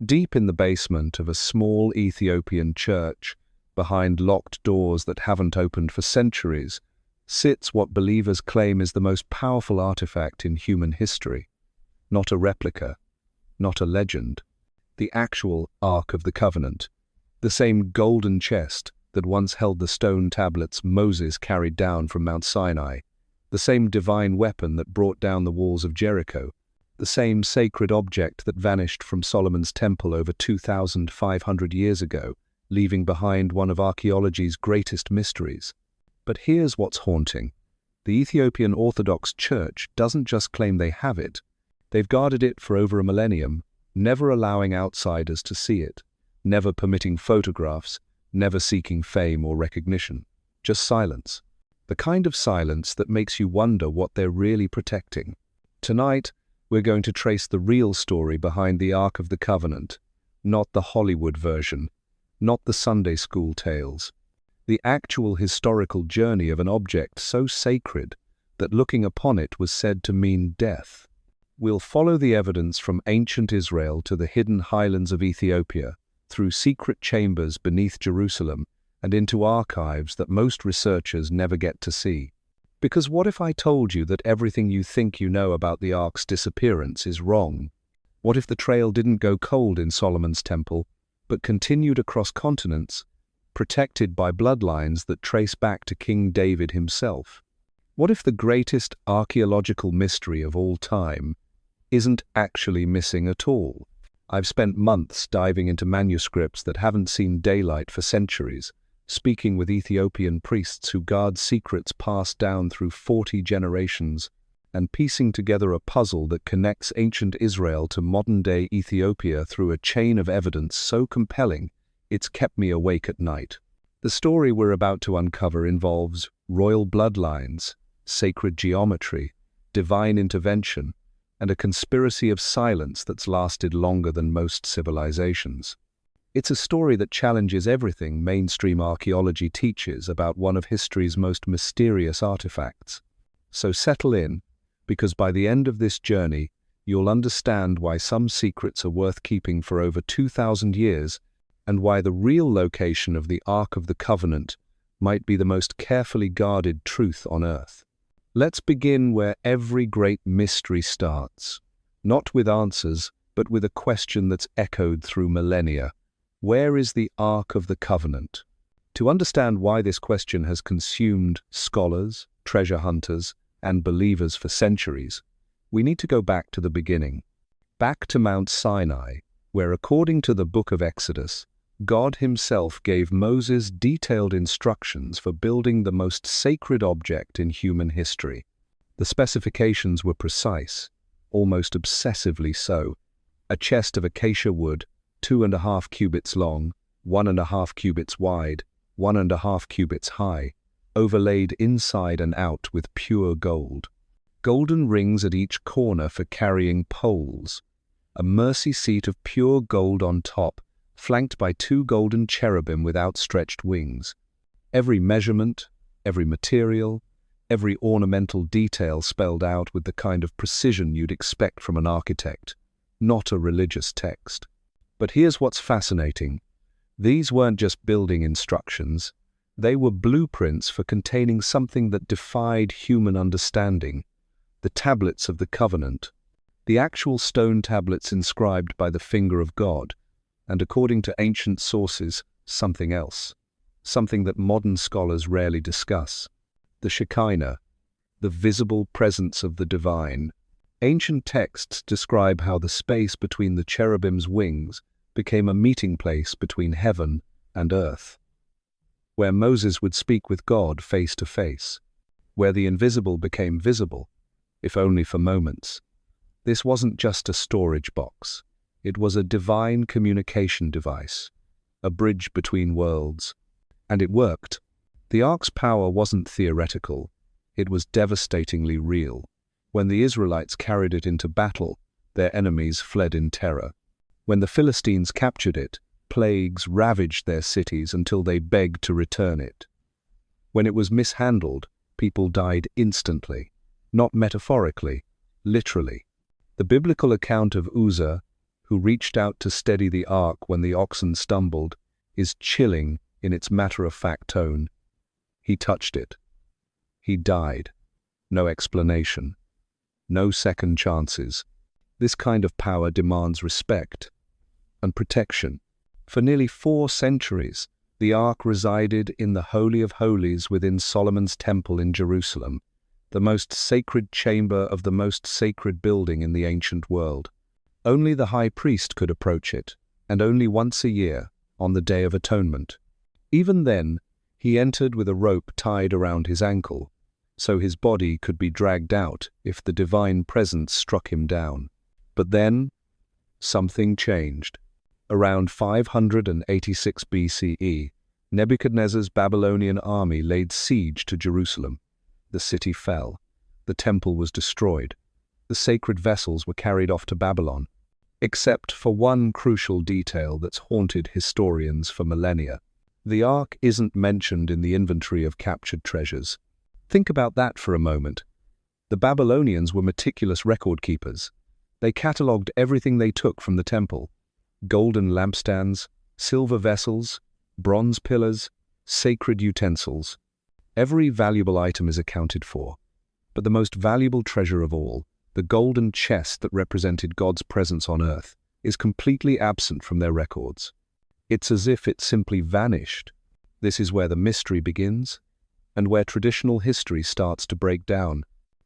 Deep in the basement of a small Ethiopian church, behind locked doors that haven't opened for centuries, sits what believers claim is the most powerful artifact in human history. Not a replica, not a legend. The actual Ark of the Covenant. The same golden chest that once held the stone tablets Moses carried down from Mount Sinai. The same divine weapon that brought down the walls of Jericho. The same sacred object that vanished from Solomon's temple over 2,500 years ago, leaving behind one of archaeology's greatest mysteries. But here's what's haunting. The Ethiopian Orthodox Church doesn't just claim they have it. They've guarded it for over a millennium, never allowing outsiders to see it, never permitting photographs, never seeking fame or recognition. Just silence. The kind of silence that makes you wonder what they're really protecting. Tonight, we're going to trace the real story behind the Ark of the Covenant, not the Hollywood version, not the Sunday school tales. The actual historical journey of an object so sacred that looking upon it was said to mean death. We'll follow the evidence from ancient Israel to the hidden highlands of Ethiopia, through secret chambers beneath Jerusalem, and into archives that most researchers never get to see. Because what if I told you that everything you think you know about the Ark's disappearance is wrong? What if the trail didn't go cold in Solomon's temple, but continued across continents, protected by bloodlines that trace back to King David himself? What if the greatest archaeological mystery of all time isn't actually missing at all? I've spent months diving into manuscripts that haven't seen daylight for centuries, speaking with Ethiopian priests who guard secrets passed down through 40 generations, and piecing together a puzzle that connects ancient Israel to modern-day Ethiopia through a chain of evidence so compelling it's kept me awake at night. The story we're about to uncover involves royal bloodlines, sacred geometry, divine intervention, and a conspiracy of silence that's lasted longer than most civilizations. It's a story that challenges everything mainstream archaeology teaches about one of history's most mysterious artifacts. So settle in, because by the end of this journey, you'll understand why some secrets are worth keeping for over 2,000 years, and why the real location of the Ark of the Covenant might be the most carefully guarded truth on Earth. Let's begin where every great mystery starts, not with answers, but with a question that's echoed through millennia. Where is the Ark of the Covenant? To understand why this question has consumed scholars, treasure hunters, and believers for centuries, we need to go back to the beginning, back to Mount Sinai, where according to the book of Exodus, God himself gave Moses detailed instructions for building the most sacred object in human history. The specifications were precise, almost obsessively so. A chest of acacia wood, 2.5 cubits long, 1.5 cubits wide, 1.5 cubits high, overlaid inside and out with pure gold. Golden rings at each corner for carrying poles. A mercy seat of pure gold on top, flanked by 2 golden cherubim with outstretched wings. Every measurement, every material, every ornamental detail spelled out with the kind of precision you'd expect from an architect, not a religious text. But here's what's fascinating. These weren't just building instructions. They were blueprints for containing something that defied human understanding. The tablets of the covenant. The actual stone tablets inscribed by the finger of God, and according to ancient sources, something else. Something that modern scholars rarely discuss. The Shekinah, the visible presence of the divine. Ancient texts describe how the space between the cherubim's wings became a meeting place between heaven and earth, where Moses would speak with God face to face, where the invisible became visible, if only for moments. This wasn't just a storage box. It was a divine communication device, a bridge between worlds. And it worked. The Ark's power wasn't theoretical. It was devastatingly real. When the Israelites carried it into battle, their enemies fled in terror. When the Philistines captured it, plagues ravaged their cities until they begged to return it. When it was mishandled, people died instantly, not metaphorically, literally. The biblical account of Uzzah, who reached out to steady the ark when the oxen stumbled, is chilling in its matter-of-fact tone. He touched it. He died. No explanation. No second chances. This kind of power demands respect and protection. For nearly 4 centuries, the Ark resided in the Holy of Holies within Solomon's temple in Jerusalem, the most sacred chamber of the most sacred building in the ancient world. Only the high priest could approach it, and only once a year, on the Day of Atonement. Even then, he entered with a rope tied around his ankle, so his body could be dragged out if the divine presence struck him down. But then, something changed. Around 586 BCE, Nebuchadnezzar's Babylonian army laid siege to Jerusalem. The city fell. The temple was destroyed. The sacred vessels were carried off to Babylon, except for one crucial detail that's haunted historians for millennia. The Ark isn't mentioned in the inventory of captured treasures. Think about that for a moment. The Babylonians were meticulous record keepers. They catalogued everything they took from the temple: golden lampstands, silver vessels, bronze pillars, sacred utensils. Every valuable item is accounted for. But the most valuable treasure of all, the golden chest that represented God's presence on earth, is completely absent from their records. It's as if it simply vanished. This is where the mystery begins, and where traditional history starts to break down.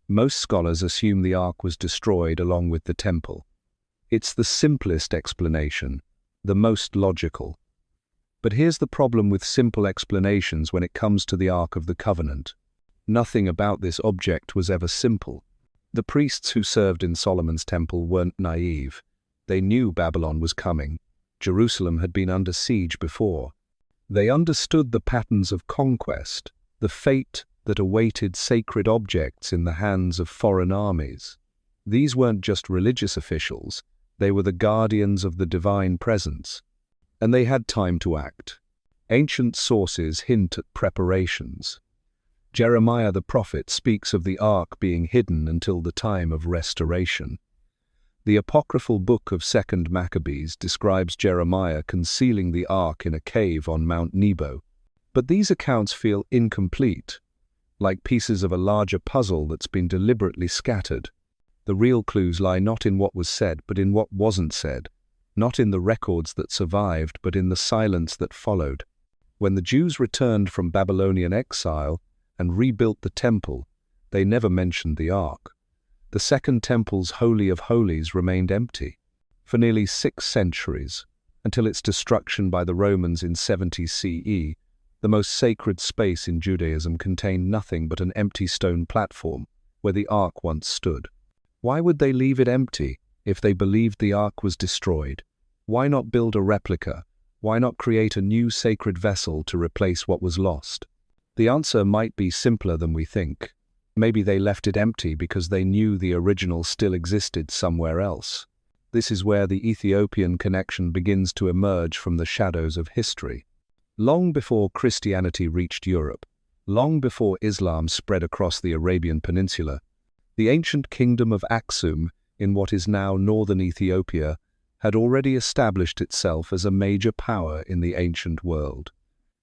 Most scholars assume the Ark was destroyed along with the temple. It's the simplest explanation, the most logical. But here's the problem with simple explanations when it comes to the Ark of the Covenant. Nothing about this object was ever simple. The priests who served in Solomon's temple weren't naive. They knew Babylon was coming. Jerusalem had been under siege before. They understood the patterns of conquest, the fate that awaited sacred objects in the hands of foreign armies. These weren't just religious officials. They were the guardians of the divine presence, and they had time to act. Ancient sources hint at preparations. Jeremiah the prophet speaks of the Ark being hidden until the time of restoration. The apocryphal book of 2nd Maccabees describes Jeremiah concealing the Ark in a cave on Mount Nebo. But these accounts feel incomplete, like pieces of a larger puzzle that's been deliberately scattered. The real clues lie not in what was said, but in what wasn't said, not in the records that survived, but in the silence that followed. When the Jews returned from Babylonian exile and rebuilt the temple, they never mentioned the Ark. The Second Temple's Holy of Holies remained empty for nearly 6 centuries, until its destruction by the Romans in 70 CE. The most sacred space in Judaism contained nothing but an empty stone platform where the Ark once stood. Why would they leave it empty if they believed the Ark was destroyed? Why not build a replica? Why not create a new sacred vessel to replace what was lost? The answer might be simpler than we think. Maybe they left it empty because they knew the original still existed somewhere else. This is where the Ethiopian connection begins to emerge from the shadows of history. Long before Christianity reached Europe, long before Islam spread across the Arabian Peninsula, the ancient kingdom of Aksum, in what is now northern Ethiopia, had already established itself as a major power in the ancient world.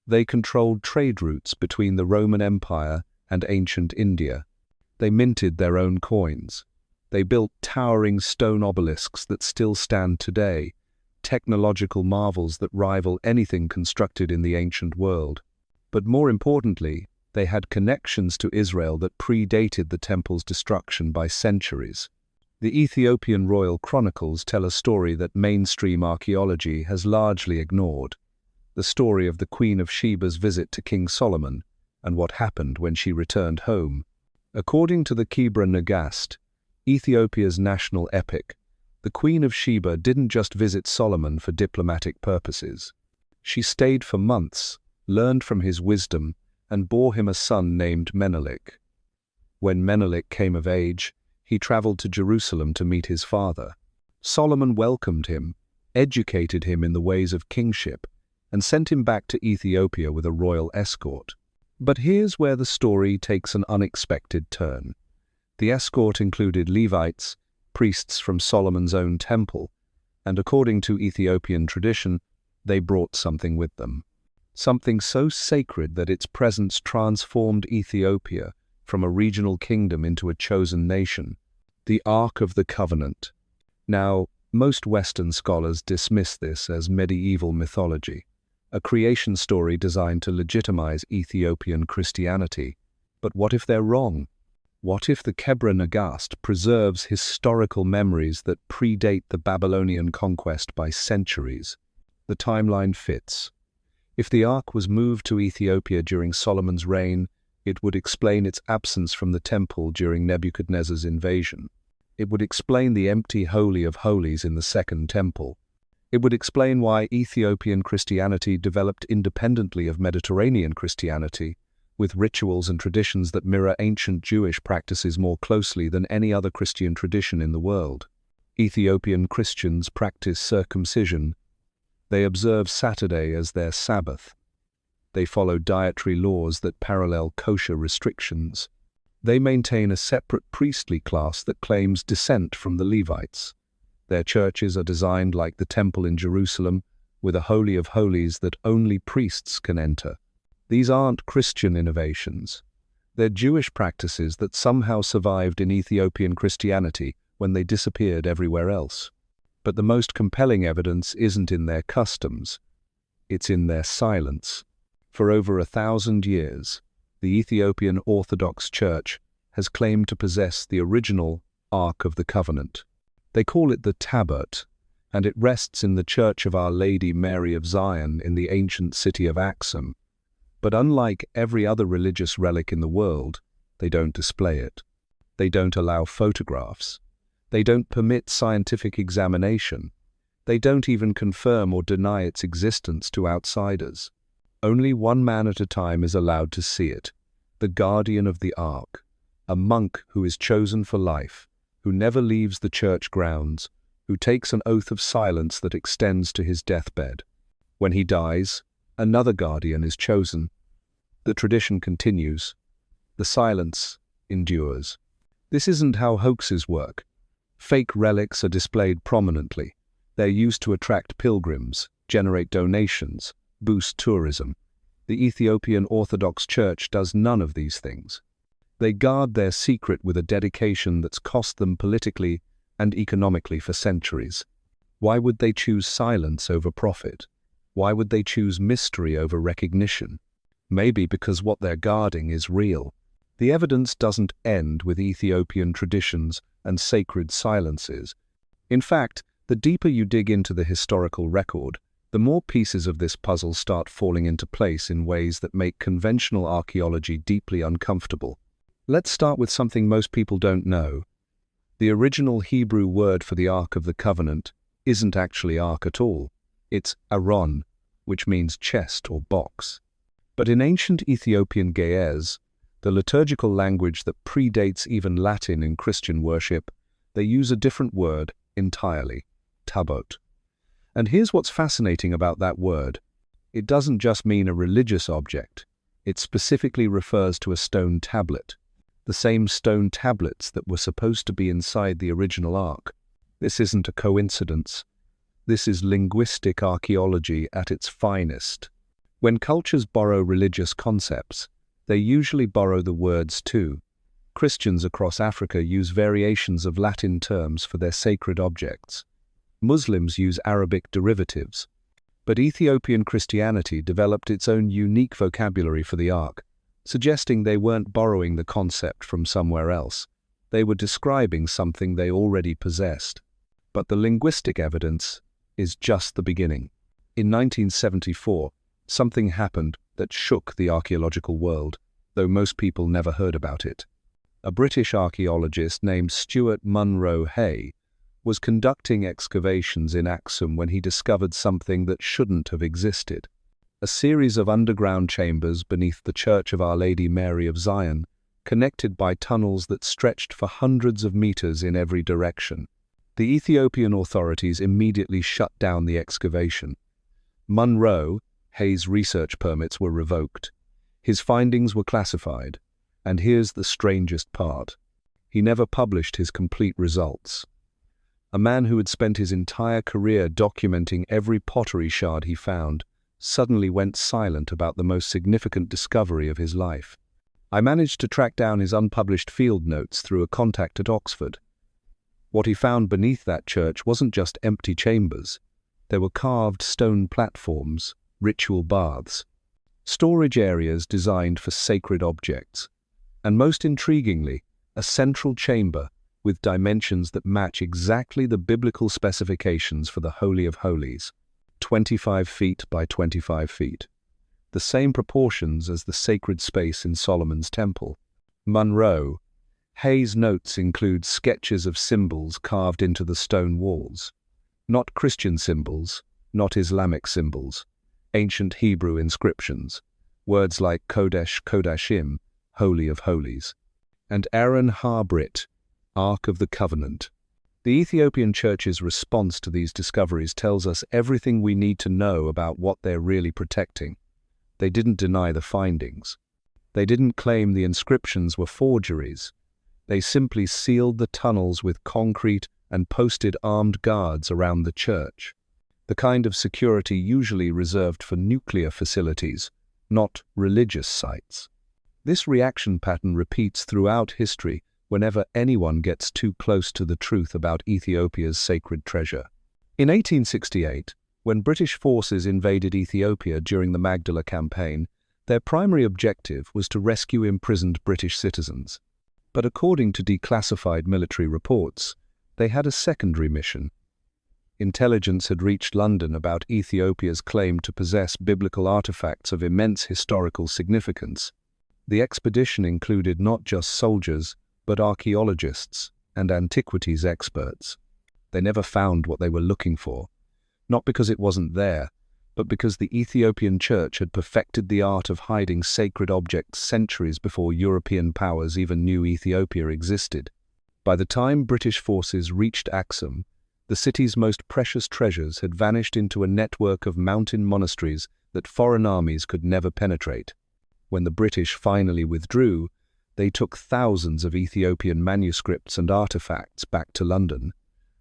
They controlled trade routes between the Roman Empire and ancient India. They minted their own coins. They built towering stone obelisks that still stand today, technological marvels that rival anything constructed in the ancient world. But more importantly, they had connections to Israel that predated the temple's destruction by centuries. The Ethiopian royal chronicles tell a story that mainstream archaeology has largely ignored: the story of the Queen of Sheba's visit to King Solomon and what happened when she returned home. According to the Kebra Nagast, Ethiopia's national epic, the Queen of Sheba didn't just visit Solomon for diplomatic purposes. She stayed for months, learned from his wisdom, and bore him a son named Menelik. When Menelik came of age, he traveled to Jerusalem to meet his father. Solomon welcomed him, educated him in the ways of kingship, and sent him back to Ethiopia with a royal escort. But here's where the story takes an unexpected turn. The escort included Levites, priests from Solomon's own temple, and according to Ethiopian tradition, they brought something with them. Something so sacred that its presence transformed Ethiopia from a regional kingdom into a chosen nation, the Ark of the Covenant. Now, most Western scholars dismiss this as medieval mythology, a creation story designed to legitimize Ethiopian Christianity. But what if they're wrong? What if the Kebra Nagast preserves historical memories that predate the Babylonian conquest by centuries? The timeline fits. If the Ark was moved to Ethiopia during Solomon's reign, it would explain its absence from the temple during Nebuchadnezzar's invasion. It would explain the empty Holy of Holies in the Second Temple. It would explain why Ethiopian Christianity developed independently of Mediterranean Christianity, with rituals and traditions that mirror ancient Jewish practices more closely than any other Christian tradition in the world. Ethiopian Christians practice circumcision. They observe Saturday as their Sabbath. They follow dietary laws that parallel kosher restrictions. They maintain a separate priestly class that claims descent from the Levites. Their churches are designed like the temple in Jerusalem, with a Holy of Holies that only priests can enter. These aren't Christian innovations. They're Jewish practices that somehow survived in Ethiopian Christianity when they disappeared everywhere else. But the most compelling evidence isn't in their customs. It's in their silence. For over 1,000 years, the Ethiopian Orthodox Church has claimed to possess the original Ark of the Covenant. They call it the Tabot, and it rests in the Church of Our Lady Mary of Zion in the ancient city of Aksum. But unlike every other religious relic in the world, they don't display it. They don't allow photographs. They don't permit scientific examination. They don't even confirm or deny its existence to outsiders. Only one man at a time is allowed to see it, the guardian of the Ark, a monk who is chosen for life, who never leaves the church grounds, who takes an oath of silence that extends to his deathbed. When he dies, another guardian is chosen. The tradition continues. The silence endures. This isn't how hoaxes work. Fake relics are displayed prominently. They're used to attract pilgrims, generate donations, boost tourism. The Ethiopian Orthodox Church does none of these things. They guard their secret with a dedication that's cost them politically and economically for centuries. Why would they choose silence over profit? Why would they choose mystery over recognition? Maybe because what they're guarding is real. The evidence doesn't end with Ethiopian traditions and sacred silences. In fact, the deeper you dig into the historical record, the more pieces of this puzzle start falling into place in ways that make conventional archaeology deeply uncomfortable. Let's start with something most people don't know. The original Hebrew word for the Ark of the Covenant isn't actually ark at all. It's aron, which means chest or box. But in ancient Ethiopian Ge'ez, the liturgical language that predates even Latin in Christian worship, they use a different word entirely, Tabot. And here's what's fascinating about that word. It doesn't just mean a religious object. It specifically refers to a stone tablet, the same stone tablets that were supposed to be inside the original Ark. This isn't a coincidence. This is linguistic archaeology at its finest. When cultures borrow religious concepts, they usually borrow the words too. Christians across Africa use variations of Latin terms for their sacred objects. Muslims use Arabic derivatives. But Ethiopian Christianity developed its own unique vocabulary for the Ark, suggesting they weren't borrowing the concept from somewhere else. They were describing something they already possessed. But the linguistic evidence is just the beginning. In 1974, something happened that shook the archaeological world, though most people never heard about it. A British archaeologist named Stuart Munro Hay was conducting excavations in Aksum when he discovered something that shouldn't have existed. A series of underground chambers beneath the Church of Our Lady Mary of Zion, connected by tunnels that stretched for hundreds of meters in every direction. The Ethiopian authorities immediately shut down the excavation. Munro, Hay's research permits were revoked. His findings were classified. And here's the strangest part. He never published his complete results. A man who had spent his entire career documenting every pottery shard he found, suddenly went silent about the most significant discovery of his life. I managed to track down his unpublished field notes through a contact at Oxford. What he found beneath that church wasn't just empty chambers. There were carved stone platforms, ritual baths, storage areas designed for sacred objects, and most intriguingly, a central chamber with dimensions that match exactly the biblical specifications for the Holy of Holies, 25 feet by 25 feet, the same proportions as the sacred space in Solomon's temple. Munro. Hay's notes include sketches of symbols carved into the stone walls. Not Christian symbols, not Islamic symbols, ancient Hebrew inscriptions, words like Kodesh Kodashim, Holy of Holies, and Aaron Harbrit, Ark of the Covenant. The Ethiopian Church's response to these discoveries tells us everything we need to know about what they're really protecting. They didn't deny the findings. They didn't claim the inscriptions were forgeries. They simply sealed the tunnels with concrete and posted armed guards around the church, the kind of security usually reserved for nuclear facilities, not religious sites. This reaction pattern repeats throughout history whenever anyone gets too close to the truth about Ethiopia's sacred treasure. In 1868, when British forces invaded Ethiopia during the Magdala campaign, their primary objective was to rescue imprisoned British citizens. But according to declassified military reports, they had a secondary mission. Intelligence had reached London about Ethiopia's claim to possess biblical artifacts of immense historical significance. The expedition included not just soldiers, but archaeologists and antiquities experts. They never found what they were looking for, not because it wasn't there, but because the Ethiopian Church had perfected the art of hiding sacred objects centuries before European powers even knew Ethiopia existed. By the time British forces reached Aksum, the city's most precious treasures had vanished into a network of mountain monasteries that foreign armies could never penetrate. When the British finally withdrew, they took thousands of Ethiopian manuscripts and artifacts back to London,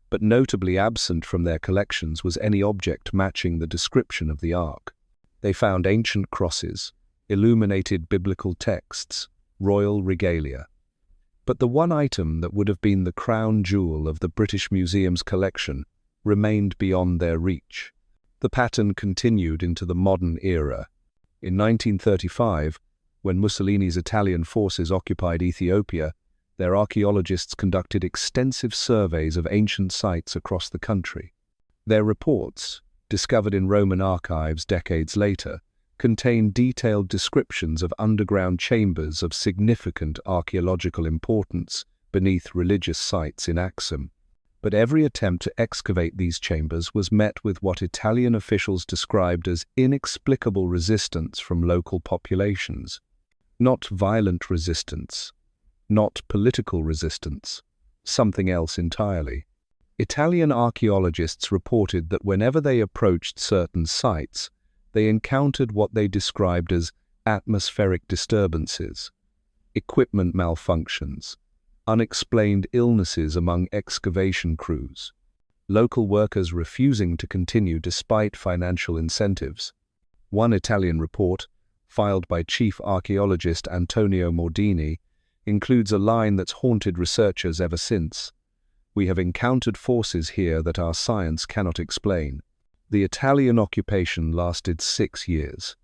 but notably absent from their collections was any object matching the description of the Ark. They found ancient crosses, illuminated biblical texts, royal regalia. But the one item that would have been the crown jewel of the British Museum's collection remained beyond their reach. The pattern continued into the modern era. In 1935, when Mussolini's Italian forces occupied Ethiopia, their archaeologists conducted extensive surveys of ancient sites across the country. Their reports, discovered in Roman archives decades later, contain detailed descriptions of underground chambers of significant archaeological importance beneath religious sites in Aksum. But every attempt to excavate these chambers was met with what Italian officials described as inexplicable resistance from local populations. Not violent resistance, not political resistance, something else entirely. Italian archaeologists reported that whenever they approached certain sites, they encountered what they described as atmospheric disturbances, equipment malfunctions, unexplained illnesses among excavation crews, local workers refusing to continue despite financial incentives. One Italian report, filed by chief archaeologist Antonio Mordini, includes a line that's haunted researchers ever since. "We have encountered forces here that our science cannot explain." The Italian occupation lasted 6 years.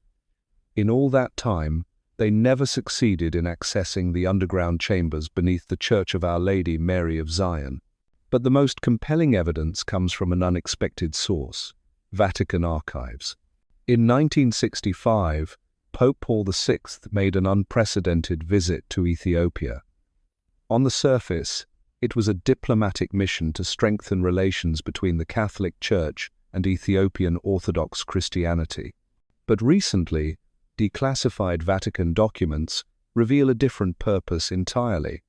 In all that time, they never succeeded in accessing the underground chambers beneath the Church of Our Lady Mary of Zion. But the most compelling evidence comes from an unexpected source: Vatican archives. In 1965, Pope Paul VI made an unprecedented visit to Ethiopia. On the surface, it was a diplomatic mission to strengthen relations between the Catholic Church and Ethiopian Orthodox Christianity. But recently, declassified Vatican documents reveal a different purpose entirely.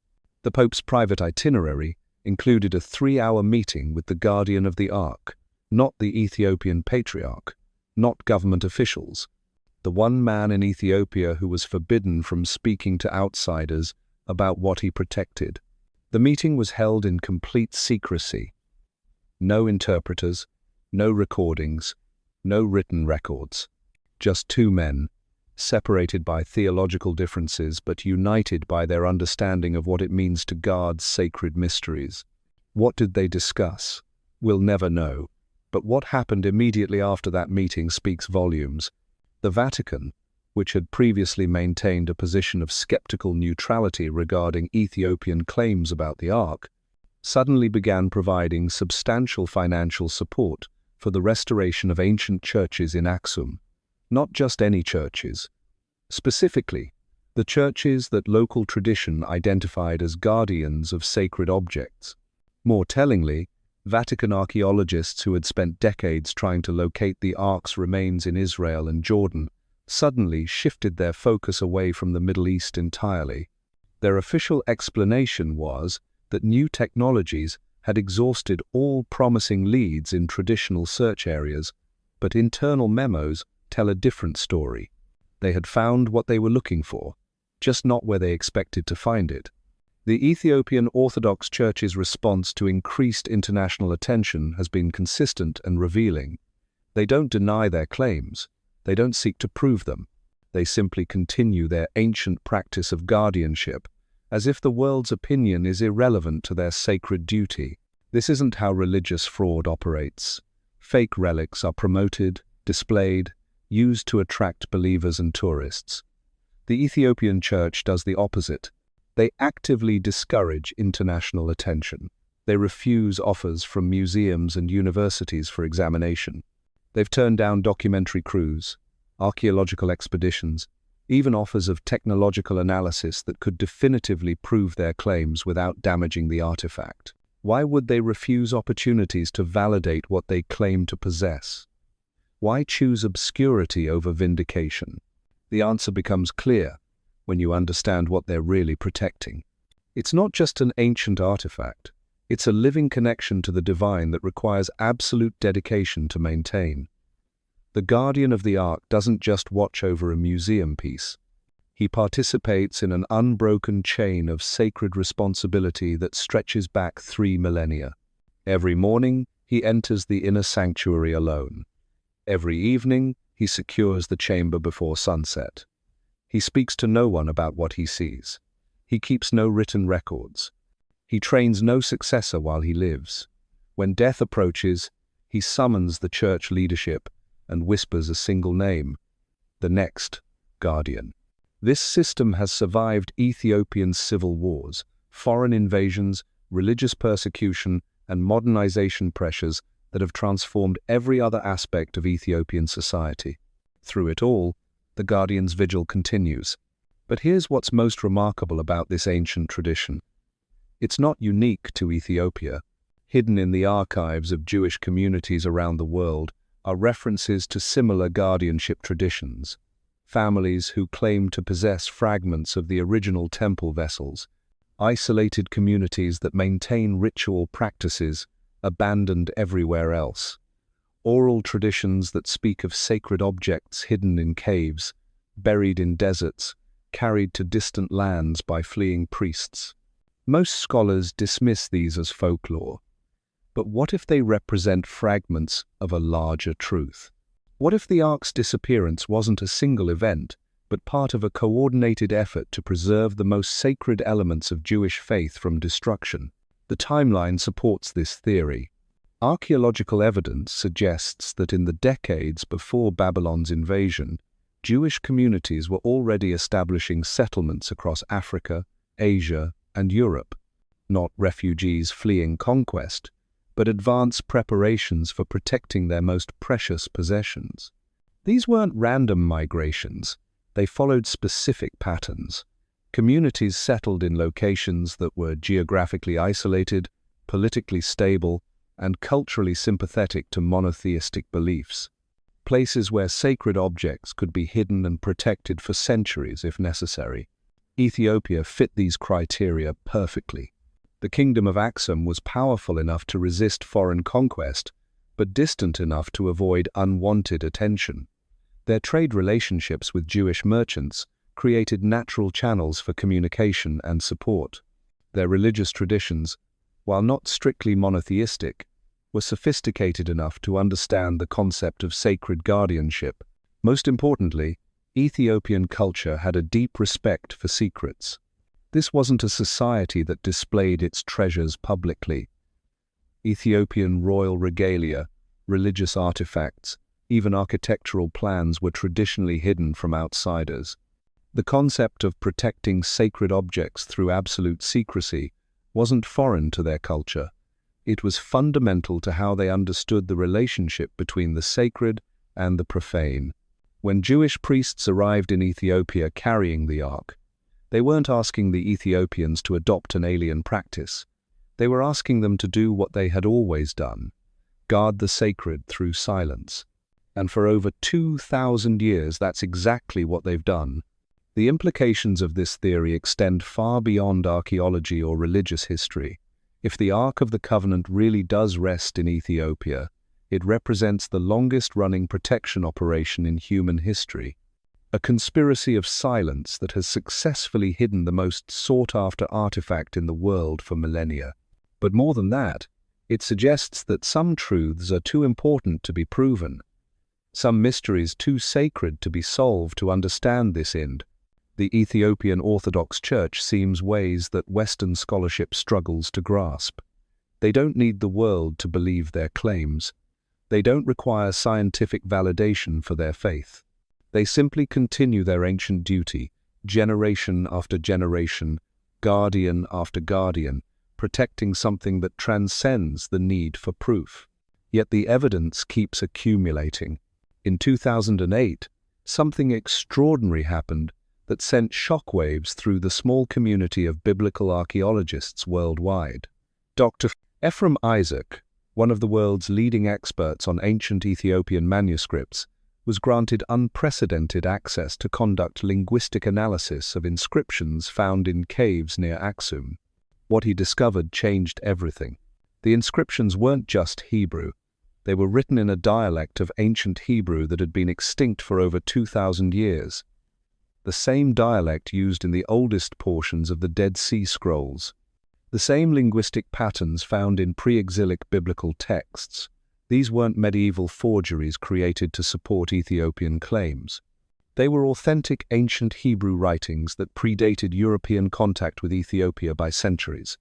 The Pope's private itinerary included a 3-hour meeting with the guardian of the Ark, not the Ethiopian Patriarch, not government officials, the one man in Ethiopia who was forbidden from speaking to outsiders about what he protected. The meeting was held in complete secrecy. No interpreters, no recordings, no written records. Just two men, separated by theological differences but united by their understanding of what it means to guard sacred mysteries. What did they discuss? We'll never know. But what happened immediately after that meeting speaks volumes. The Vatican, which had previously maintained a position of skeptical neutrality regarding Ethiopian claims about the Ark, suddenly began providing substantial financial support for the restoration of ancient churches in Aksum. Not just any churches. Specifically, the churches that local tradition identified as guardians of sacred objects. More tellingly, Vatican archaeologists who had spent decades trying to locate the Ark's remains in Israel and Jordan suddenly shifted their focus away from the Middle East entirely. Their official explanation was that new technologies had exhausted all promising leads in traditional search areas, but internal memos tell a different story. They had found what they were looking for, just not where they expected to find it. The Ethiopian Orthodox Church's response to increased international attention has been consistent and revealing. They don't deny their claims. They don't seek to prove them. They simply continue their ancient practice of guardianship, as if the world's opinion is irrelevant to their sacred duty. This isn't how religious fraud operates. Fake relics are promoted, displayed, used to attract believers and tourists. The Ethiopian Church does the opposite. They actively discourage international attention. They refuse offers from museums and universities for examination. They've turned down documentary crews, archaeological expeditions, even offers of technological analysis that could definitively prove their claims without damaging the artifact. Why would they refuse opportunities to validate what they claim to possess? Why choose obscurity over vindication? The answer becomes clear when you understand what they're really protecting. It's not just an ancient artifact. It's a living connection to the divine that requires absolute dedication to maintain. The guardian of the Ark doesn't just watch over a museum piece. He participates in an unbroken chain of sacred responsibility that stretches back 3 millennia. Every morning, he enters the inner sanctuary alone. Every evening, he secures the chamber before sunset. He speaks to no one about what he sees. He keeps no written records. He trains no successor while he lives. When death approaches, he summons the church leadership and whispers a single name: the next guardian. This system has survived Ethiopian civil wars, foreign invasions, religious persecution, and modernization pressures that have transformed every other aspect of Ethiopian society. Through it all, the Guardian's vigil continues. But here's what's most remarkable about this ancient tradition. It's not unique to Ethiopia. Hidden in the archives of Jewish communities around the world are references to similar guardianship traditions. Families who claim to possess fragments of the original temple vessels, isolated communities that maintain ritual practices abandoned everywhere else, oral traditions that speak of sacred objects hidden in caves, buried in deserts, carried to distant lands by fleeing priests. Most scholars dismiss these as folklore. But what if they represent fragments of a larger truth? What if the Ark's disappearance wasn't a single event, but part of a coordinated effort to preserve the most sacred elements of Jewish faith from destruction? The timeline supports this theory. Archaeological evidence suggests that in the decades before Babylon's invasion, Jewish communities were already establishing settlements across Africa, Asia, and Europe. Not refugees fleeing conquest, but advanced preparations for protecting their most precious possessions. These weren't random migrations. They followed specific patterns. Communities settled in locations that were geographically isolated, politically stable, and culturally sympathetic to monotheistic beliefs. Places where sacred objects could be hidden and protected for centuries if necessary. Ethiopia fit these criteria perfectly. The kingdom of Aksum was powerful enough to resist foreign conquest, but distant enough to avoid unwanted attention. Their trade relationships with Jewish merchants created natural channels for communication and support. Their religious traditions, while not strictly monotheistic, were sophisticated enough to understand the concept of sacred guardianship. Most importantly, Ethiopian culture had a deep respect for secrets. This wasn't a society that displayed its treasures publicly. Ethiopian royal regalia, religious artifacts, even architectural plans were traditionally hidden from outsiders. The concept of protecting sacred objects through absolute secrecy wasn't foreign to their culture. It was fundamental to how they understood the relationship between the sacred and the profane. When Jewish priests arrived in Ethiopia carrying the ark, they weren't asking the Ethiopians to adopt an alien practice. They were asking them to do what they had always done, guard the sacred through silence. And for over 2,000 years, that's exactly what they've done. The implications of this theory extend far beyond archaeology or religious history. If the Ark of the Covenant really does rest in Ethiopia, it represents the longest-running protection operation in human history. A conspiracy of silence that has successfully hidden the most sought-after artifact in the world for millennia. But more than that, it suggests that some truths are too important to be proven, some mysteries too sacred to be solved to understand this end. The Ethiopian Orthodox Church seems ways that Western scholarship struggles to grasp. They don't need the world to believe their claims. They don't require scientific validation for their faith. They simply continue their ancient duty, generation after generation, guardian after guardian, protecting something that transcends the need for proof. Yet the evidence keeps accumulating. In 2008, something extraordinary happened that sent shockwaves through the small community of biblical archaeologists worldwide. Dr. Ephraim Isaac, one of the world's leading experts on ancient Ethiopian manuscripts, was granted unprecedented access to conduct linguistic analysis of inscriptions found in caves near Aksum. What he discovered changed everything. The inscriptions weren't just Hebrew. They were written in a dialect of ancient Hebrew that had been extinct for over 2,000 years. The same dialect used in the oldest portions of the Dead Sea Scrolls. The same linguistic patterns found in pre-exilic biblical texts. These weren't medieval forgeries created to support Ethiopian claims. They were authentic ancient Hebrew writings that predated European contact with Ethiopia by centuries.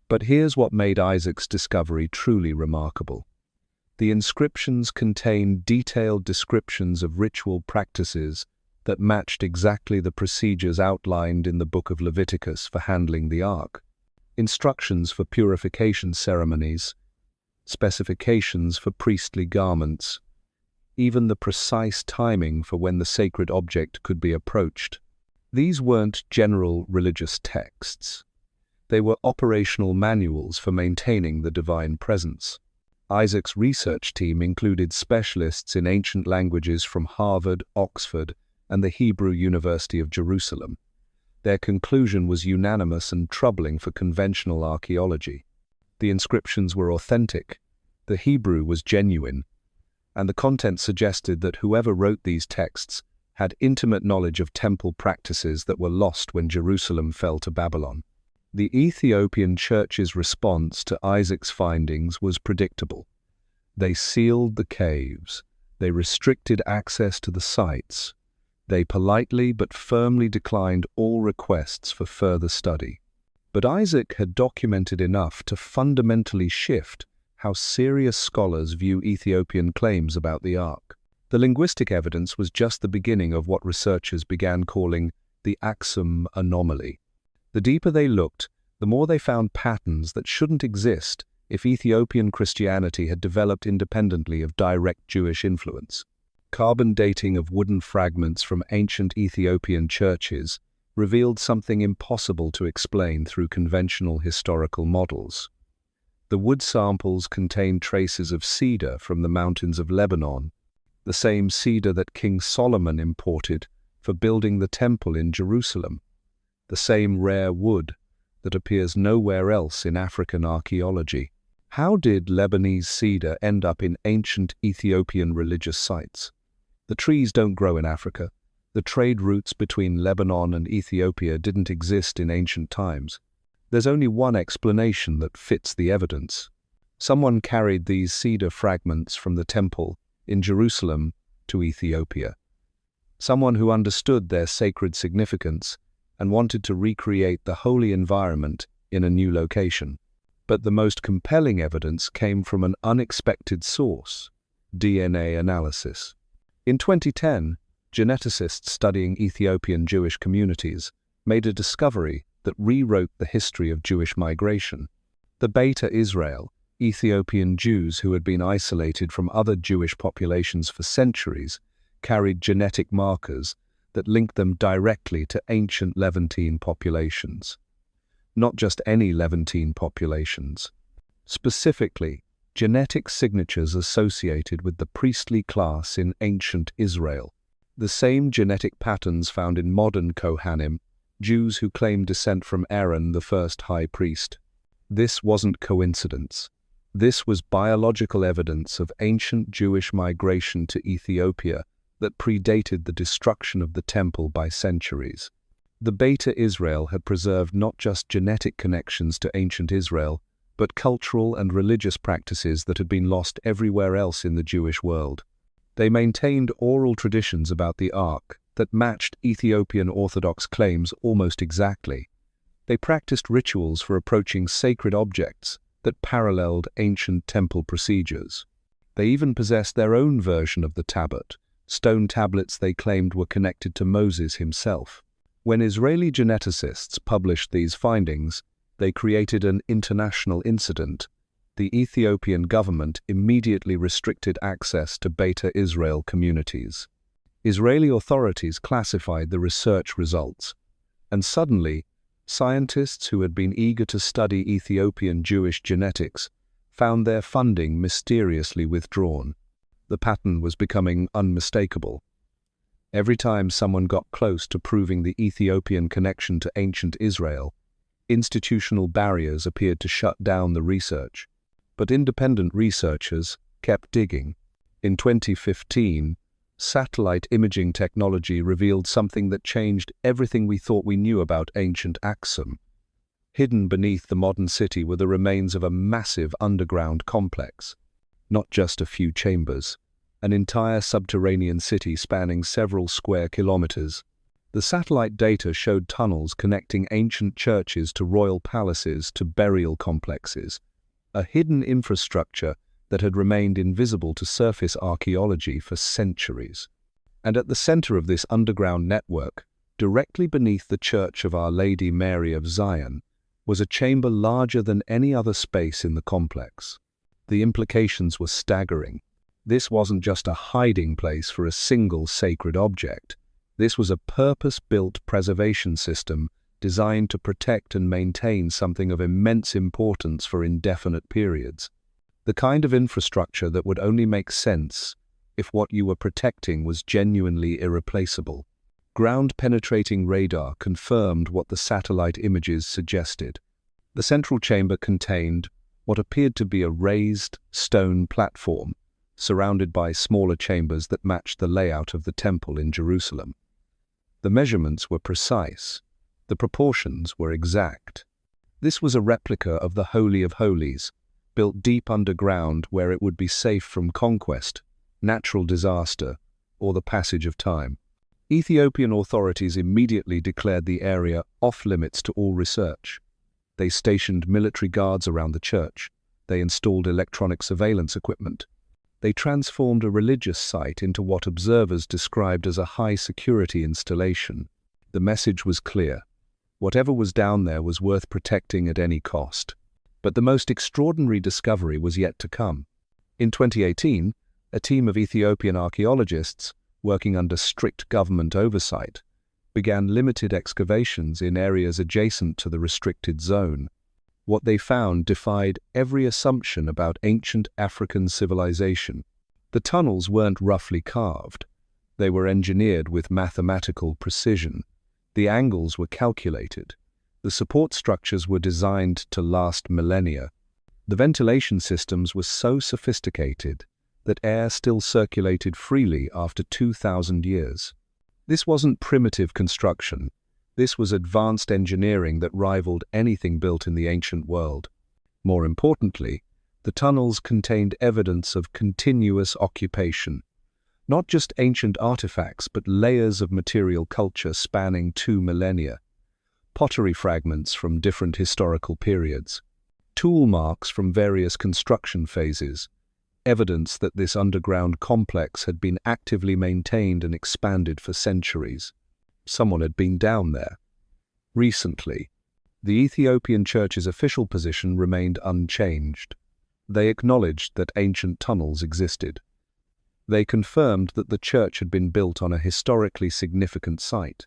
But here's what made Isaac's discovery truly remarkable. The inscriptions contained detailed descriptions of ritual practices that matched exactly the procedures outlined in the Book of Leviticus for handling the ark. Instructions for purification ceremonies, specifications for priestly garments, even the precise timing for when the sacred object could be approached. These weren't general religious texts. They were operational manuals for maintaining the divine presence. Isaac's research team included specialists in ancient languages from Harvard, Oxford, and the Hebrew University of Jerusalem. Their conclusion was unanimous and troubling for conventional archaeology. The inscriptions were authentic, the Hebrew was genuine, and the content suggested that whoever wrote these texts had intimate knowledge of temple practices that were lost when Jerusalem fell to Babylon. The Ethiopian Church's response to Isaac's findings was predictable. They sealed the caves, they restricted access to the sites, they politely but firmly declined all requests for further study. But Isaac had documented enough to fundamentally shift how serious scholars view Ethiopian claims about the Ark. The linguistic evidence was just the beginning of what researchers began calling the Aksum anomaly. The deeper they looked, the more they found patterns that shouldn't exist if Ethiopian Christianity had developed independently of direct Jewish influence. Carbon dating of wooden fragments from ancient Ethiopian churches revealed something impossible to explain through conventional historical models. The wood samples contained traces of cedar from the mountains of Lebanon, the same cedar that King Solomon imported for building the temple in Jerusalem, the same rare wood that appears nowhere else in African archaeology. How did Lebanese cedar end up in ancient Ethiopian religious sites? The trees don't grow in Africa. The trade routes between Lebanon and Ethiopia didn't exist in ancient times. There's only one explanation that fits the evidence. Someone carried these cedar fragments from the temple in Jerusalem to Ethiopia. Someone who understood their sacred significance and wanted to recreate the holy environment in a new location. But the most compelling evidence came from an unexpected source: DNA analysis. In 2010, geneticists studying Ethiopian Jewish communities made a discovery that rewrote the history of Jewish migration. The Beta Israel, Ethiopian Jews who had been isolated from other Jewish populations for centuries, carried genetic markers that linked them directly to ancient Levantine populations. Not just any Levantine populations. Specifically, genetic signatures associated with the priestly class in ancient Israel. The same genetic patterns found in modern Kohanim, Jews who claim descent from Aaron, the first high priest. This wasn't coincidence. This was biological evidence of ancient Jewish migration to Ethiopia that predated the destruction of the temple by centuries. The Beta Israel had preserved not just genetic connections to ancient Israel, but cultural and religious practices that had been lost everywhere else in the Jewish world. They maintained oral traditions about the Ark that matched Ethiopian Orthodox claims almost exactly. They practiced rituals for approaching sacred objects that paralleled ancient temple procedures. They even possessed their own version of the Tabot, stone tablets they claimed were connected to Moses himself. When Israeli geneticists published these findings, they created an international incident. The Ethiopian government immediately restricted access to Beta Israel communities. Israeli authorities classified the research results, and suddenly, scientists who had been eager to study Ethiopian Jewish genetics found their funding mysteriously withdrawn. The pattern was becoming unmistakable. Every time someone got close to proving the Ethiopian connection to ancient Israel, institutional barriers appeared to shut down the research. But independent researchers kept digging. In 2015, satellite imaging technology revealed something that changed everything we thought we knew about ancient Aksum. Hidden beneath the modern city were the remains of a massive underground complex. Not just a few chambers. An entire subterranean city spanning several square kilometers. The satellite data showed tunnels connecting ancient churches to royal palaces to burial complexes, a hidden infrastructure that had remained invisible to surface archaeology for centuries. And at the center of this underground network, directly beneath the Church of Our Lady Mary of Zion, was a chamber larger than any other space in the complex. The implications were staggering. This wasn't just a hiding place for a single sacred object. This was a purpose-built preservation system designed to protect and maintain something of immense importance for indefinite periods. The kind of infrastructure that would only make sense if what you were protecting was genuinely irreplaceable. Ground-penetrating radar confirmed what the satellite images suggested. The central chamber contained what appeared to be a raised stone platform, surrounded by smaller chambers that matched the layout of the temple in Jerusalem. The measurements were precise. The proportions were exact. This was a replica of the Holy of Holies, built deep underground where it would be safe from conquest, natural disaster, or the passage of time. Ethiopian authorities immediately declared the area off-limits to all research. They stationed military guards around the church. They installed electronic surveillance equipment. They transformed a religious site into what observers described as a high-security installation. The message was clear. Whatever was down there was worth protecting at any cost. But the most extraordinary discovery was yet to come. In 2018, a team of Ethiopian archaeologists, working under strict government oversight, began limited excavations in areas adjacent to the restricted zone. What they found defied every assumption about ancient African civilization. The tunnels weren't roughly carved. They were engineered with mathematical precision. The angles were calculated. The support structures were designed to last millennia. The ventilation systems were so sophisticated that air still circulated freely after 2,000 years. This wasn't primitive construction. This was advanced engineering that rivaled anything built in the ancient world. More importantly, The tunnels contained evidence of continuous occupation. Not just ancient artifacts, but layers of material culture spanning 2 millennia. Pottery fragments from different historical periods. Tool marks from various construction phases. Evidence that this underground complex had been actively maintained and expanded for centuries. Someone had been down there. Recently, the Ethiopian Church's official position remained unchanged. They acknowledged that ancient tunnels existed. They confirmed that the church had been built on a historically significant site,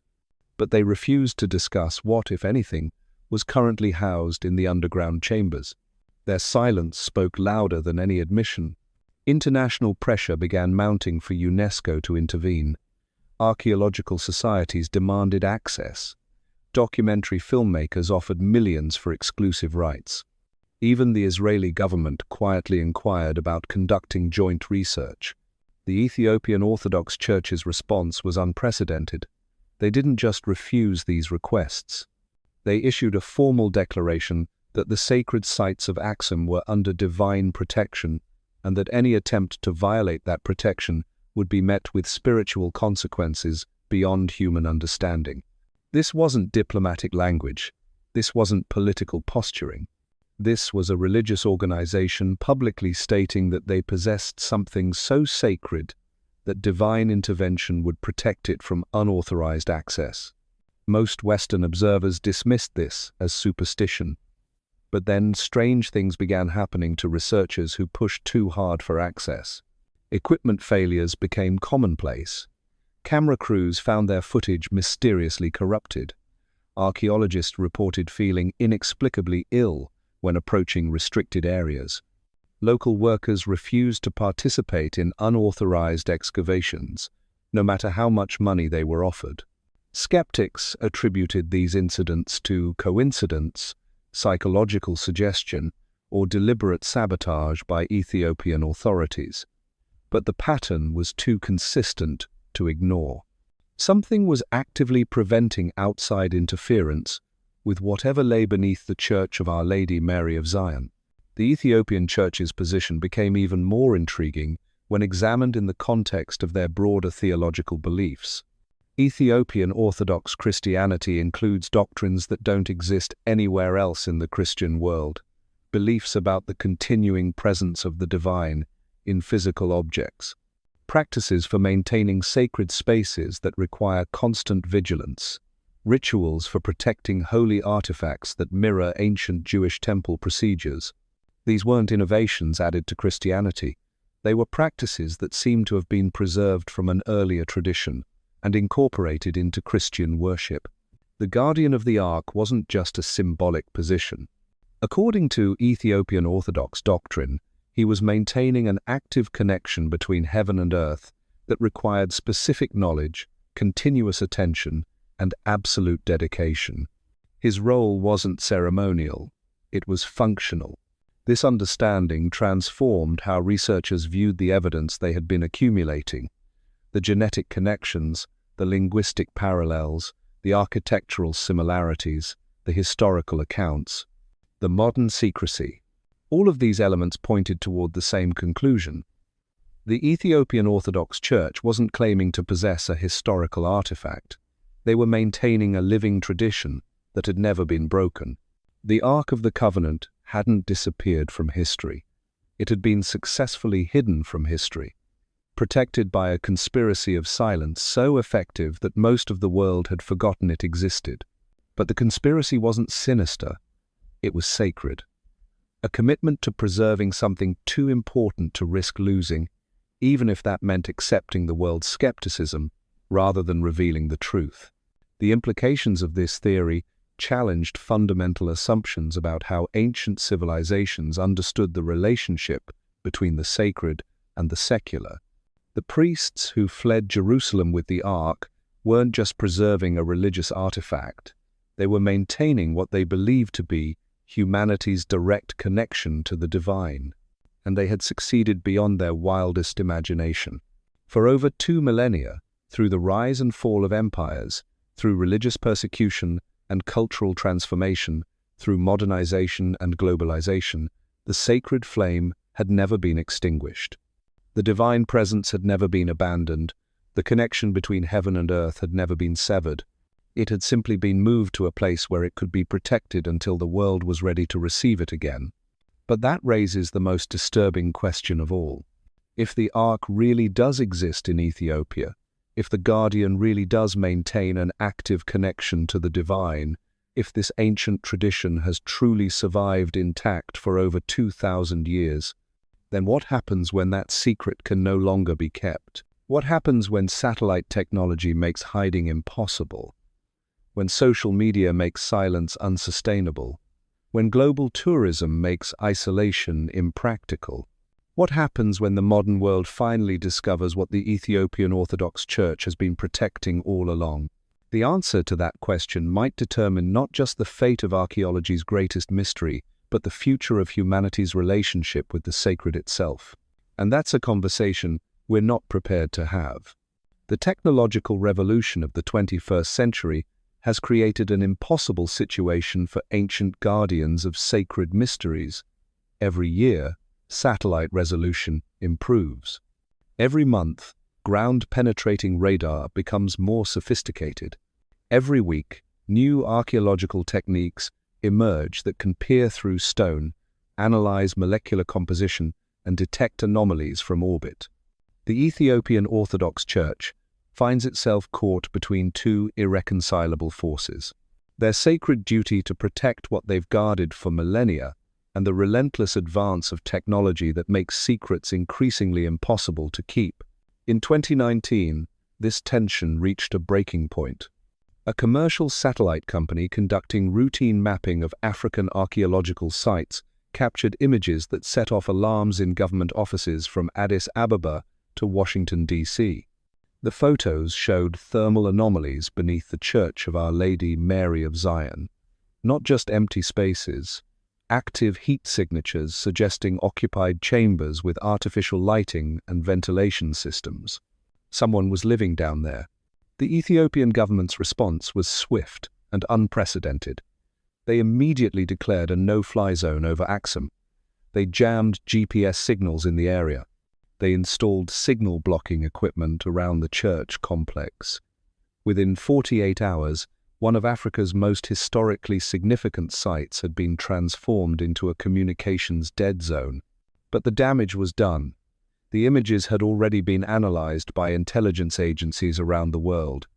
but they refused to discuss what, if anything, was currently housed in the underground chambers. Their silence spoke louder than any admission. International pressure began mounting for UNESCO to intervene. Archaeological societies demanded access. Documentary filmmakers offered millions for exclusive rights. Even the Israeli government quietly inquired about conducting joint research. The Ethiopian Orthodox Church's response was unprecedented. They didn't just refuse these requests. They issued a formal declaration that the sacred sites of Aksum were under divine protection and that any attempt to violate that protection would be met with spiritual consequences beyond human understanding. This wasn't diplomatic language. This wasn't political posturing. This was a religious organization publicly stating that they possessed something so sacred that divine intervention would protect it from unauthorized access. Most Western observers dismissed this as superstition. But then strange things began happening to researchers who pushed too hard for access. Equipment failures became commonplace. Camera crews found their footage mysteriously corrupted. Archaeologists reported feeling inexplicably ill when approaching restricted areas. Local workers refused to participate in unauthorized excavations, no matter how much money they were offered. Skeptics attributed these incidents to coincidence, psychological suggestion, or deliberate sabotage by Ethiopian authorities. But the pattern was too consistent to ignore. Something was actively preventing outside interference with whatever lay beneath the Church of Our Lady Mary of Zion. The Ethiopian Church's position became even more intriguing when examined in the context of their broader theological beliefs. Ethiopian Orthodox Christianity includes doctrines that don't exist anywhere else in the Christian world, beliefs about the continuing presence of the divine in physical objects, practices for maintaining sacred spaces that require constant vigilance, rituals for protecting holy artifacts that mirror ancient Jewish temple procedures. These weren't innovations added to Christianity. They were practices that seemed to have been preserved from an earlier tradition and incorporated into Christian worship. The guardian of the ark wasn't just a symbolic position. According to Ethiopian Orthodox doctrine, he was maintaining an active connection between heaven and earth that required specific knowledge, continuous attention, and absolute dedication. His role wasn't ceremonial, it was functional. This understanding transformed how researchers viewed the evidence they had been accumulating. The genetic connections, the linguistic parallels, the architectural similarities, the historical accounts, the modern secrecy. All of these elements pointed toward the same conclusion. The Ethiopian Orthodox Church wasn't claiming to possess a historical artifact. They were maintaining a living tradition that had never been broken. The Ark of the Covenant hadn't disappeared from history. It had been successfully hidden from history, protected by a conspiracy of silence so effective that most of the world had forgotten it existed. But the conspiracy wasn't sinister, it was sacred. A commitment to preserving something too important to risk losing, even if that meant accepting the world's skepticism rather than revealing the truth. The implications of this theory challenged fundamental assumptions about how ancient civilizations understood the relationship between the sacred and the secular. The priests who fled Jerusalem with the Ark weren't just preserving a religious artifact, they were maintaining what they believed to be humanity's direct connection to the divine, and they had succeeded beyond their wildest imagination. For over 2 millennia, through the rise and fall of empires, through religious persecution and cultural transformation, through modernization and globalization, The sacred flame had never been extinguished. The divine presence had never been abandoned. The connection between heaven and earth had never been severed. It had simply been moved to a place where it could be protected until the world was ready to receive it again. But that raises the most disturbing question of all. If the Ark really does exist in Ethiopia, if the Guardian really does maintain an active connection to the divine, if this ancient tradition has truly survived intact for over 2,000 years, then what happens when that secret can no longer be kept? What happens when satellite technology makes hiding impossible? When social media makes silence unsustainable? When global tourism makes isolation impractical? What happens when the modern world finally discovers what the Ethiopian Orthodox Church has been protecting all along? The answer to that question might determine not just the fate of archaeology's greatest mystery, but the future of humanity's relationship with the sacred itself. And that's a conversation we're not prepared to have. The technological revolution of the 21st century has created an impossible situation for ancient guardians of sacred mysteries. Every year, satellite resolution improves. Every month, ground-penetrating radar becomes more sophisticated. Every week, new archaeological techniques emerge that can peer through stone, analyze molecular composition, and detect anomalies from orbit. The Ethiopian Orthodox Church finds itself caught between two irreconcilable forces: their sacred duty to protect what they've guarded for millennia, and the relentless advance of technology that makes secrets increasingly impossible to keep. In 2019, this tension reached a breaking point. A commercial satellite company conducting routine mapping of African archaeological sites captured images that set off alarms in government offices from Addis Ababa to Washington, D.C. The photos showed thermal anomalies beneath the Church of Our Lady Mary of Zion. Not just empty spaces, active heat signatures suggesting occupied chambers with artificial lighting and ventilation systems. Someone was living down there. The Ethiopian government's response was swift and unprecedented. They immediately declared a no-fly zone over Aksum. They jammed GPS signals in the area. They installed signal-blocking equipment around the church complex. Within 48 hours, one of Africa's most historically significant sites had been transformed into a communications dead zone. But the damage was done. The images had already been analyzed by intelligence agencies around the world.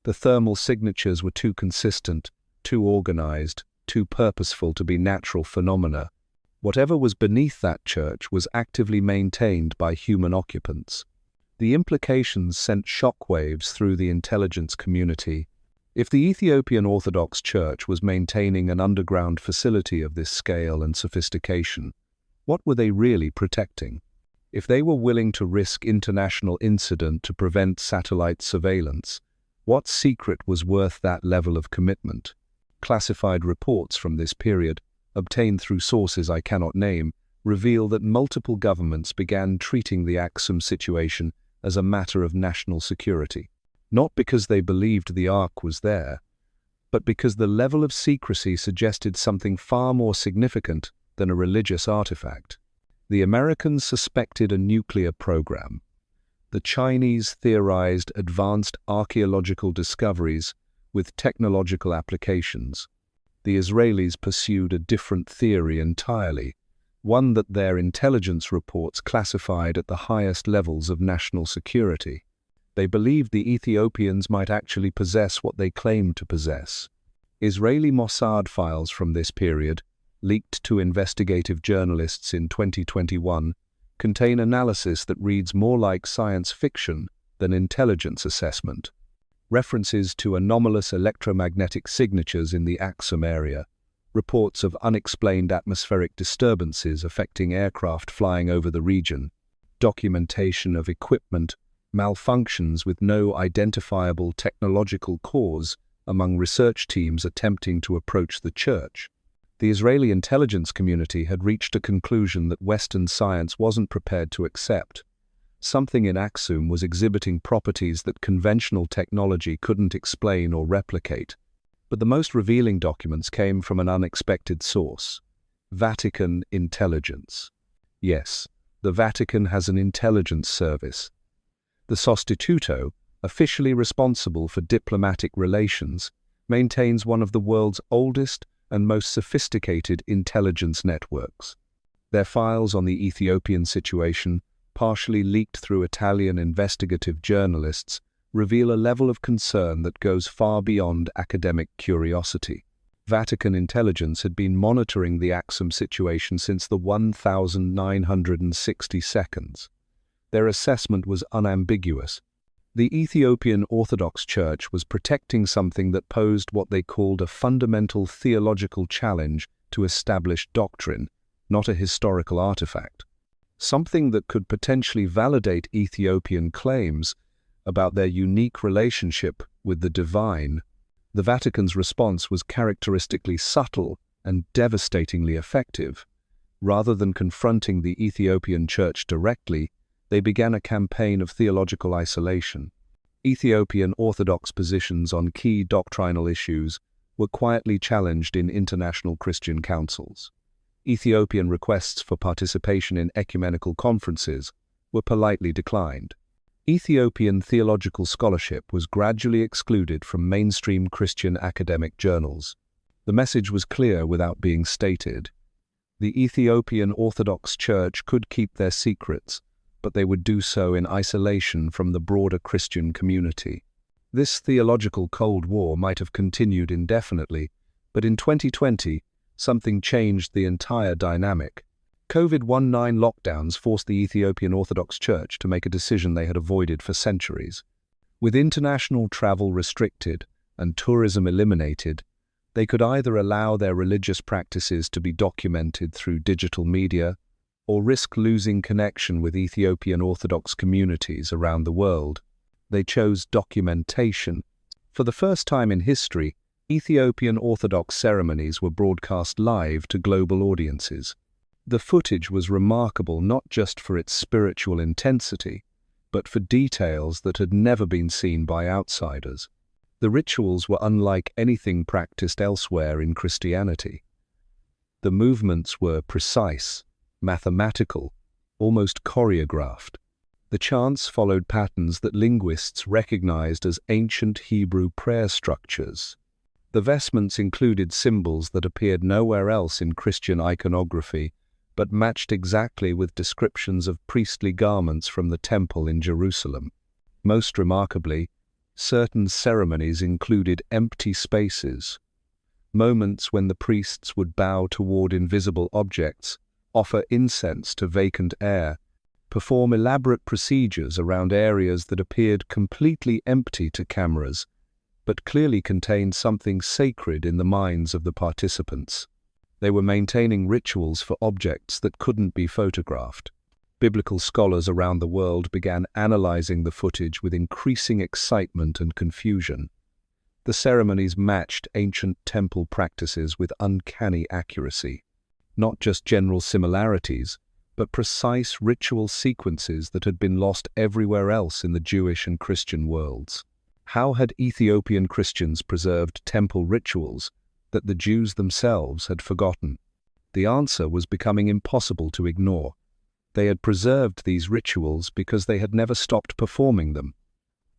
The thermal signatures were too consistent, too organized, too purposeful to be natural phenomena. Whatever was beneath that church was actively maintained by human occupants. The implications sent shockwaves through the intelligence community. If the Ethiopian Orthodox Church was maintaining an underground facility of this scale and sophistication, what were they really protecting? If they were willing to risk international incident to prevent satellite surveillance, what secret was worth that level of commitment? Classified reports from this period, obtained through sources I cannot name, reveal that multiple governments began treating the Aksum situation as a matter of national security. Not because they believed the Ark was there, but because the level of secrecy suggested something far more significant than a religious artifact. The Americans suspected a nuclear program. The Chinese theorized advanced archaeological discoveries with technological applications. The Israelis pursued a different theory entirely, one that their intelligence reports classified at the highest levels of national security. They believed the Ethiopians might actually possess what they claimed to possess. Israeli Mossad files from this period, leaked to investigative journalists in 2021, contain analysis that reads more like science fiction than intelligence assessment. References to anomalous electromagnetic signatures in the Aksum area, reports of unexplained atmospheric disturbances affecting aircraft flying over the region, documentation of equipment malfunctions with no identifiable technological cause among research teams attempting to approach the church. The Israeli intelligence community had reached a conclusion that Western science wasn't prepared to accept. Something in Aksum was exhibiting properties that conventional technology couldn't explain or replicate. But the most revealing documents came from an unexpected source: Vatican intelligence. Yes, the Vatican has an intelligence service. The Sostituto, officially responsible for diplomatic relations, maintains one of the world's oldest and most sophisticated intelligence networks. Their files on the Ethiopian situation, partially leaked through Italian investigative journalists, reveal a level of concern that goes far beyond academic curiosity. Vatican intelligence had been monitoring the Aksum situation since the 1960 seconds. Their assessment was unambiguous. The Ethiopian Orthodox Church was protecting something that posed what they called a fundamental theological challenge to established doctrine, not a historical artifact. Something that could potentially validate Ethiopian claims about their unique relationship with the divine. The Vatican's response was characteristically subtle and devastatingly effective. Rather than confronting the Ethiopian Church directly, they began a campaign of theological isolation. Ethiopian Orthodox positions on key doctrinal issues were quietly challenged in international Christian councils. Ethiopian requests for participation in ecumenical conferences were politely declined. Ethiopian theological scholarship was gradually excluded from mainstream Christian academic journals. The message was clear without being stated. The Ethiopian Orthodox Church could keep their secrets, but they would do so in isolation from the broader Christian community. This theological Cold War might have continued indefinitely, but in 2020, something changed the entire dynamic. COVID-19 lockdowns forced the Ethiopian Orthodox Church to make a decision they had avoided for centuries. With international travel restricted and tourism eliminated, they could either allow their religious practices to be documented through digital media or risk losing connection with Ethiopian Orthodox communities around the world. They chose documentation. For the first time in history, Ethiopian Orthodox ceremonies were broadcast live to global audiences. The footage was remarkable not just for its spiritual intensity, but for details that had never been seen by outsiders. The rituals were unlike anything practiced elsewhere in Christianity. The movements were precise, mathematical, almost choreographed. The chants followed patterns that linguists recognized as ancient Hebrew prayer structures. The vestments included symbols that appeared nowhere else in Christian iconography, but matched exactly with descriptions of priestly garments from the temple in Jerusalem. Most remarkably, certain ceremonies included empty spaces, moments when the priests would bow toward invisible objects, offer incense to vacant air, perform elaborate procedures around areas that appeared completely empty to cameras, but clearly contained something sacred in the minds of the participants. They were maintaining rituals for objects that couldn't be photographed. Biblical scholars around the world began analyzing the footage with increasing excitement and confusion. The ceremonies matched ancient temple practices with uncanny accuracy. Not just general similarities, but precise ritual sequences that had been lost everywhere else in the Jewish and Christian worlds. How had Ethiopian Christians preserved temple rituals that the Jews themselves had forgotten? The answer was becoming impossible to ignore. They had preserved these rituals because they had never stopped performing them.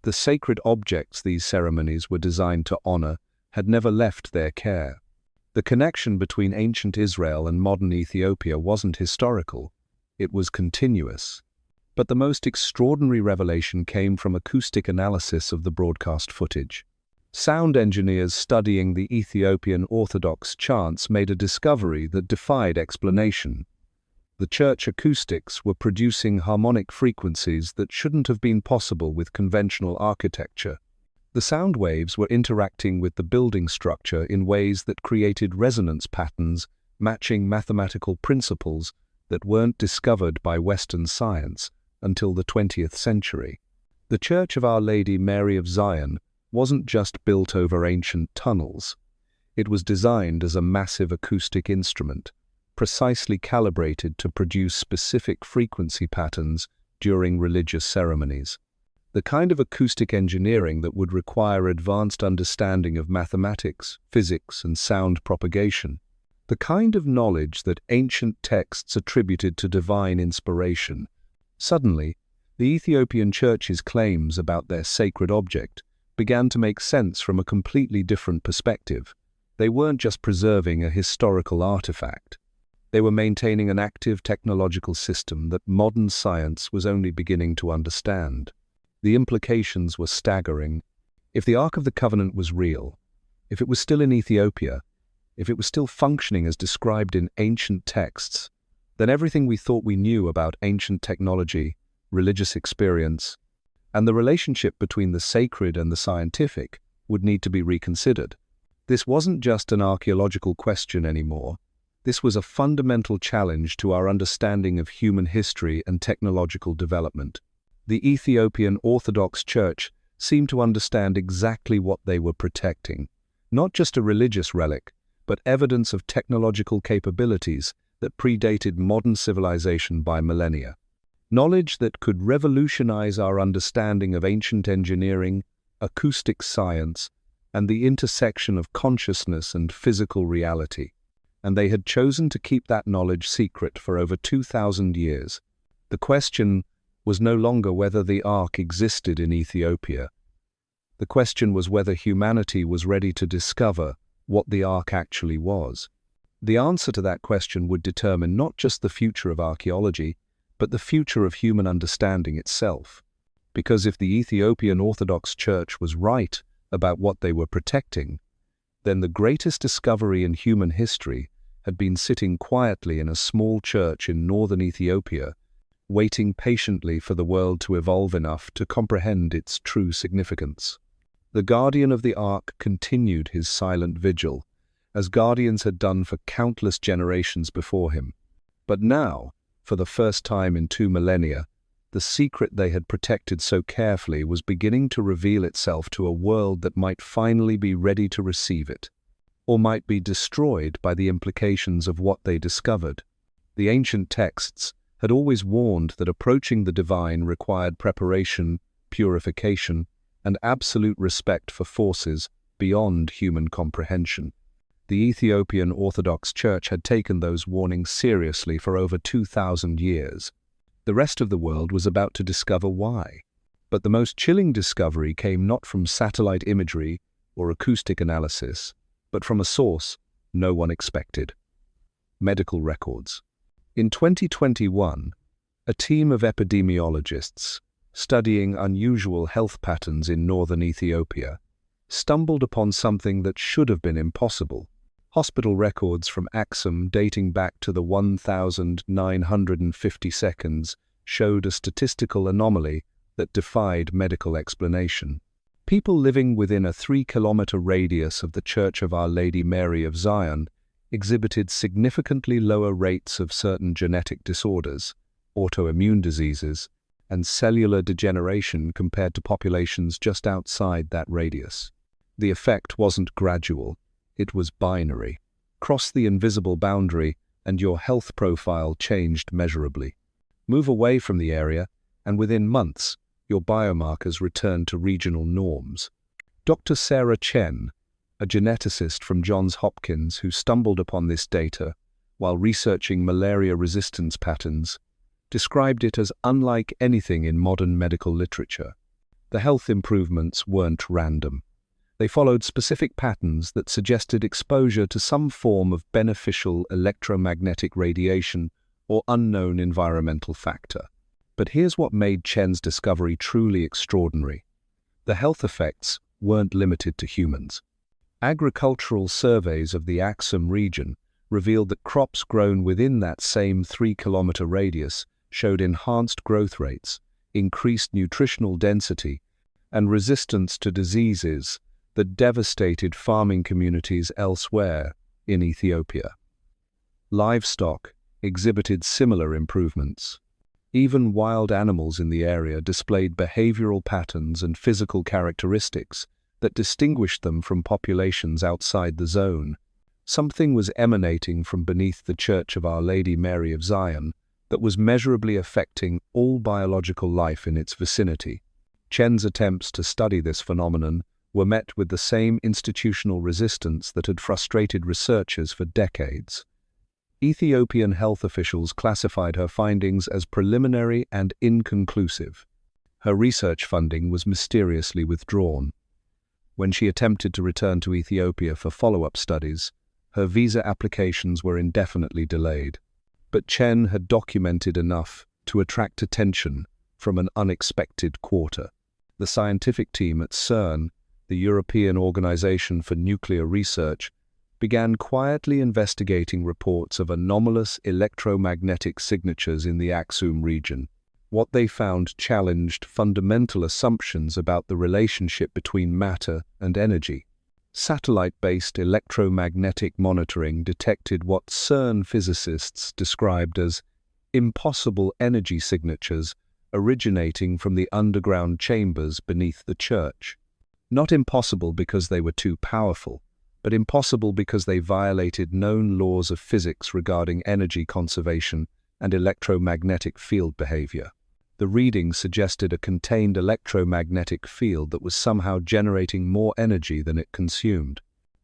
The sacred objects these ceremonies were designed to honor had never left their care. The connection between ancient Israel and modern Ethiopia wasn't historical, it was continuous. But the most extraordinary revelation came from acoustic analysis of the broadcast footage. Sound engineers studying the Ethiopian Orthodox chants made a discovery that defied explanation. The church acoustics were producing harmonic frequencies that shouldn't have been possible with conventional architecture. The sound waves were interacting with the building structure in ways that created resonance patterns matching mathematical principles that weren't discovered by Western science until the 20th century. The Church of Our Lady Mary of Zion wasn't just built over ancient tunnels. It was designed as a massive acoustic instrument, precisely calibrated to produce specific frequency patterns during religious ceremonies. The kind of acoustic engineering that would require advanced understanding of mathematics, physics, and sound propagation. The kind of knowledge that ancient texts attributed to divine inspiration. Suddenly, the Ethiopian Church's claims about their sacred object began to make sense from a completely different perspective. They weren't just preserving a historical artifact. They were maintaining an active technological system that modern science was only beginning to understand. The implications were staggering. If the Ark of the Covenant was real, if it was still in Ethiopia, if it was still functioning as described in ancient texts, then everything we thought we knew about ancient technology, religious experience, and the relationship between the sacred and the scientific would need to be reconsidered. This wasn't just an archaeological question anymore. This was a fundamental challenge to our understanding of human history and technological development. The Ethiopian Orthodox Church seemed to understand exactly what they were protecting. Not just a religious relic, but evidence of technological capabilities that predated modern civilization by millennia. Knowledge that could revolutionize our understanding of ancient engineering, acoustic science, and the intersection of consciousness and physical reality. And they had chosen to keep that knowledge secret for over 2,000 years. The question was no longer whether the Ark existed in Ethiopia. The question was whether humanity was ready to discover what the Ark actually was. The answer to that question would determine not just the future of archaeology, but the future of human understanding itself. Because if the Ethiopian Orthodox Church was right about what they were protecting, then the greatest discovery in human history had been sitting quietly in a small church in northern Ethiopia, waiting patiently for the world to evolve enough to comprehend its true significance. The guardian of the Ark continued his silent vigil, as guardians had done for countless generations before him. But now, for the first time in 2 millennia, the secret they had protected so carefully was beginning to reveal itself to a world that might finally be ready to receive it, or might be destroyed by the implications of what they discovered. The ancient texts had always warned that approaching the divine required preparation, purification, and absolute respect for forces beyond human comprehension. The Ethiopian Orthodox Church had taken those warnings seriously for over 2,000 years. The rest of the world was about to discover why. But the most chilling discovery came not from satellite imagery or acoustic analysis, but from a source no one expected: medical records. In 2021, a team of epidemiologists studying unusual health patterns in northern Ethiopia stumbled upon something that should have been impossible. Hospital records from Aksum dating back to the 1950 seconds showed a statistical anomaly that defied medical explanation. People living within a 3-kilometer radius of the Church of Our Lady Mary of Zion exhibited significantly lower rates of certain genetic disorders, autoimmune diseases, and cellular degeneration compared to populations just outside that radius. The effect wasn't gradual, it was binary. Cross the invisible boundary and your health profile changed measurably. Move away from the area, and within months, your biomarkers returned to regional norms. Dr. Sarah Chen, a geneticist from Johns Hopkins who stumbled upon this data while researching malaria resistance patterns, described it as unlike anything in modern medical literature. The health improvements weren't random. They followed specific patterns that suggested exposure to some form of beneficial electromagnetic radiation or unknown environmental factor. But here's what made Chen's discovery truly extraordinary. The health effects weren't limited to humans. Agricultural surveys of the Aksum region revealed that crops grown within that same 3-kilometer radius showed enhanced growth rates, increased nutritional density, and resistance to diseases that devastated farming communities elsewhere in Ethiopia. Livestock exhibited similar improvements. Even wild animals in the area displayed behavioral patterns and physical characteristics that distinguished them from populations outside the zone. Something was emanating from beneath the Church of Our Lady Mary of Zion that was measurably affecting all biological life in its vicinity. Chen's attempts to study this phenomenon were met with the same institutional resistance that had frustrated researchers for decades. Ethiopian health officials classified her findings as preliminary and inconclusive. Her research funding was mysteriously withdrawn. When she attempted to return to Ethiopia for follow-up studies, her visa applications were indefinitely delayed. But Chen had documented enough to attract attention from an unexpected quarter. The scientific team at CERN, the European Organization for Nuclear Research, began quietly investigating reports of anomalous electromagnetic signatures in the Aksum region. What they found challenged fundamental assumptions about the relationship between matter and energy. Satellite-based electromagnetic monitoring detected what CERN physicists described as impossible energy signatures originating from the underground chambers beneath the church. Not impossible because they were too powerful, but impossible because they violated known laws of physics regarding energy conservation and electromagnetic field behavior. The readings suggested a contained electromagnetic field that was somehow generating more energy than it consumed.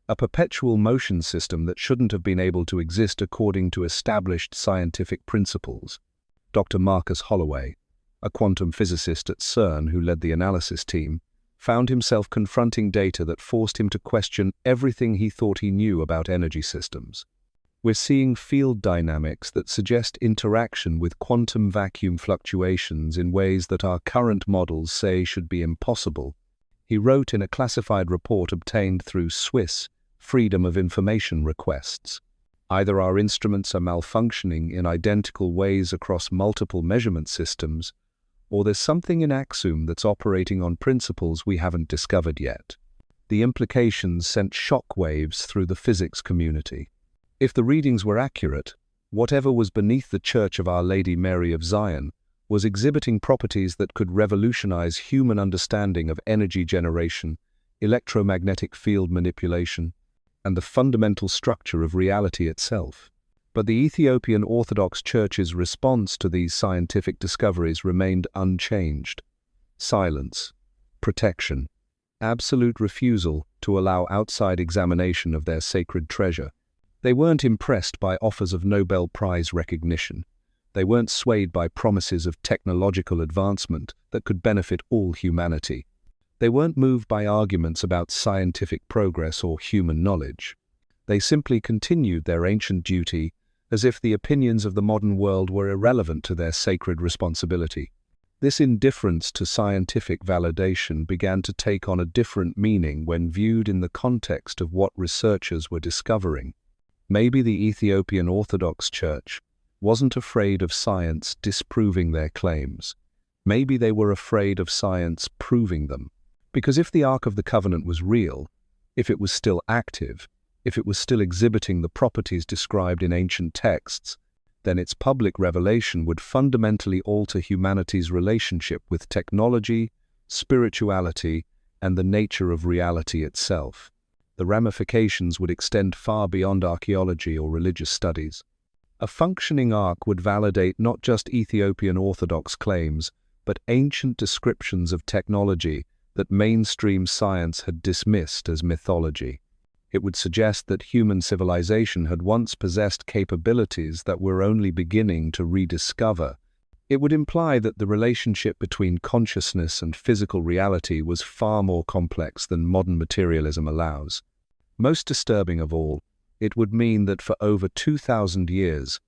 A perpetual motion system that shouldn't have been able to exist according to established scientific principles. Dr. Marcus Holloway, a quantum physicist at CERN who led the analysis team, found himself confronting data that forced him to question everything he thought he knew about energy systems. We're seeing field dynamics that suggest interaction with quantum vacuum fluctuations in ways that our current models say should be impossible, he wrote in a classified report obtained through Swiss Freedom of Information requests. Either our instruments are malfunctioning in identical ways across multiple measurement systems, or there's something in Aksum that's operating on principles we haven't discovered yet. The implications sent shockwaves through the physics community. If the readings were accurate, whatever was beneath the Church of Our Lady Mary of Zion was exhibiting properties that could revolutionize human understanding of energy generation, electromagnetic field manipulation, and the fundamental structure of reality itself. But the Ethiopian Orthodox Church's response to these scientific discoveries remained unchanged. Silence, protection, absolute refusal to allow outside examination of their sacred treasure. They weren't impressed by offers of Nobel Prize recognition. They weren't swayed by promises of technological advancement that could benefit all humanity. They weren't moved by arguments about scientific progress or human knowledge. They simply continued their ancient duty as if the opinions of the modern world were irrelevant to their sacred responsibility. This indifference to scientific validation began to take on a different meaning when viewed in the context of what researchers were discovering. Maybe the Ethiopian Orthodox Church wasn't afraid of science disproving their claims. Maybe they were afraid of science proving them. Because if the Ark of the Covenant was real, if it was still active, if it was still exhibiting the properties described in ancient texts, then its public revelation would fundamentally alter humanity's relationship with technology, spirituality, and the nature of reality itself. The ramifications would extend far beyond archaeology or religious studies. A functioning ark would validate not just Ethiopian Orthodox claims, but ancient descriptions of technology that mainstream science had dismissed as mythology. It would suggest that human civilization had once possessed capabilities that we're only beginning to rediscover. It would imply that the relationship between consciousness and physical reality was far more complex than modern materialism allows. Most disturbing of all, it would mean that for over 2,000 years,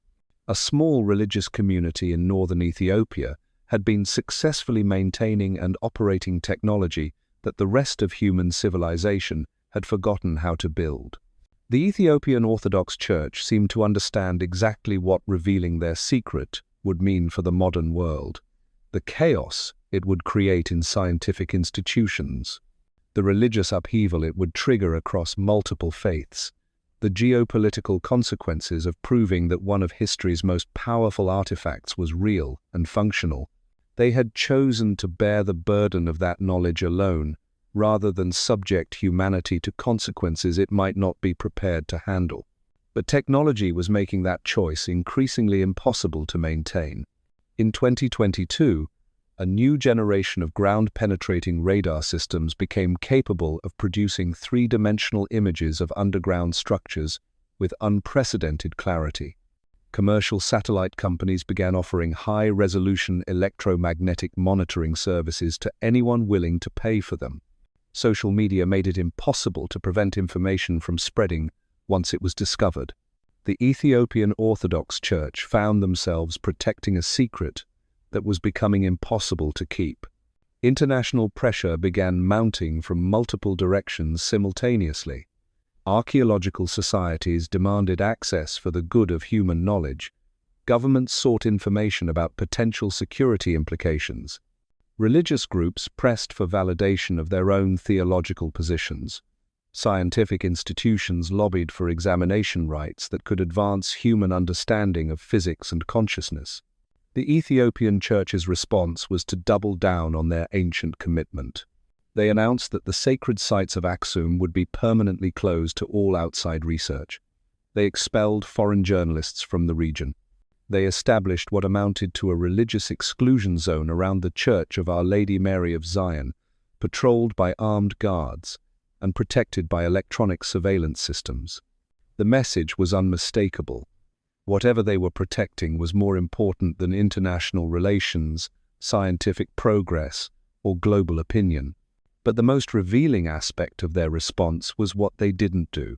a small religious community in northern Ethiopia had been successfully maintaining and operating technology that the rest of human civilization had forgotten how to build. The Ethiopian Orthodox Church seemed to understand exactly what revealing their secret would mean for the modern world, the chaos it would create in scientific institutions, the religious upheaval it would trigger across multiple faiths, the geopolitical consequences of proving that one of history's most powerful artifacts was real and functional. They had chosen to bear the burden of that knowledge alone, rather than subject humanity to consequences it might not be prepared to handle. But technology was making that choice increasingly impossible to maintain. In 2022, a new generation of ground-penetrating radar systems became capable of producing three-dimensional images of underground structures with unprecedented clarity. Commercial satellite companies began offering high-resolution electromagnetic monitoring services to anyone willing to pay for them. Social media made it impossible to prevent information from spreading once it was discovered. The Ethiopian Orthodox Church found themselves protecting a secret that was becoming impossible to keep. International pressure began mounting from multiple directions simultaneously. Archaeological societies demanded access for the good of human knowledge. Governments sought information about potential security implications. Religious groups pressed for validation of their own theological positions. Scientific institutions lobbied for examination rights that could advance human understanding of physics and consciousness. The Ethiopian Church's response was to double down on their ancient commitment. They announced that the sacred sites of Aksum would be permanently closed to all outside research. They expelled foreign journalists from the region. They established what amounted to a religious exclusion zone around the Church of Our Lady Mary of Zion, patrolled by armed guards and protected by electronic surveillance systems. The message was unmistakable. Whatever they were protecting was more important than international relations, scientific progress, or global opinion. But the most revealing aspect of their response was what they didn't do.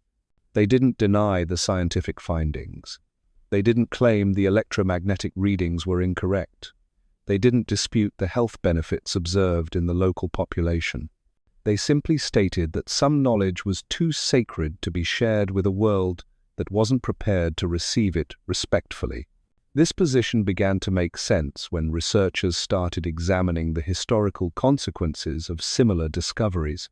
They didn't deny the scientific findings. They didn't claim the electromagnetic readings were incorrect. They didn't dispute the health benefits observed in the local population. They simply stated that some knowledge was too sacred to be shared with a world that wasn't prepared to receive it respectfully. This position began to make sense when researchers started examining the historical consequences of similar discoveries.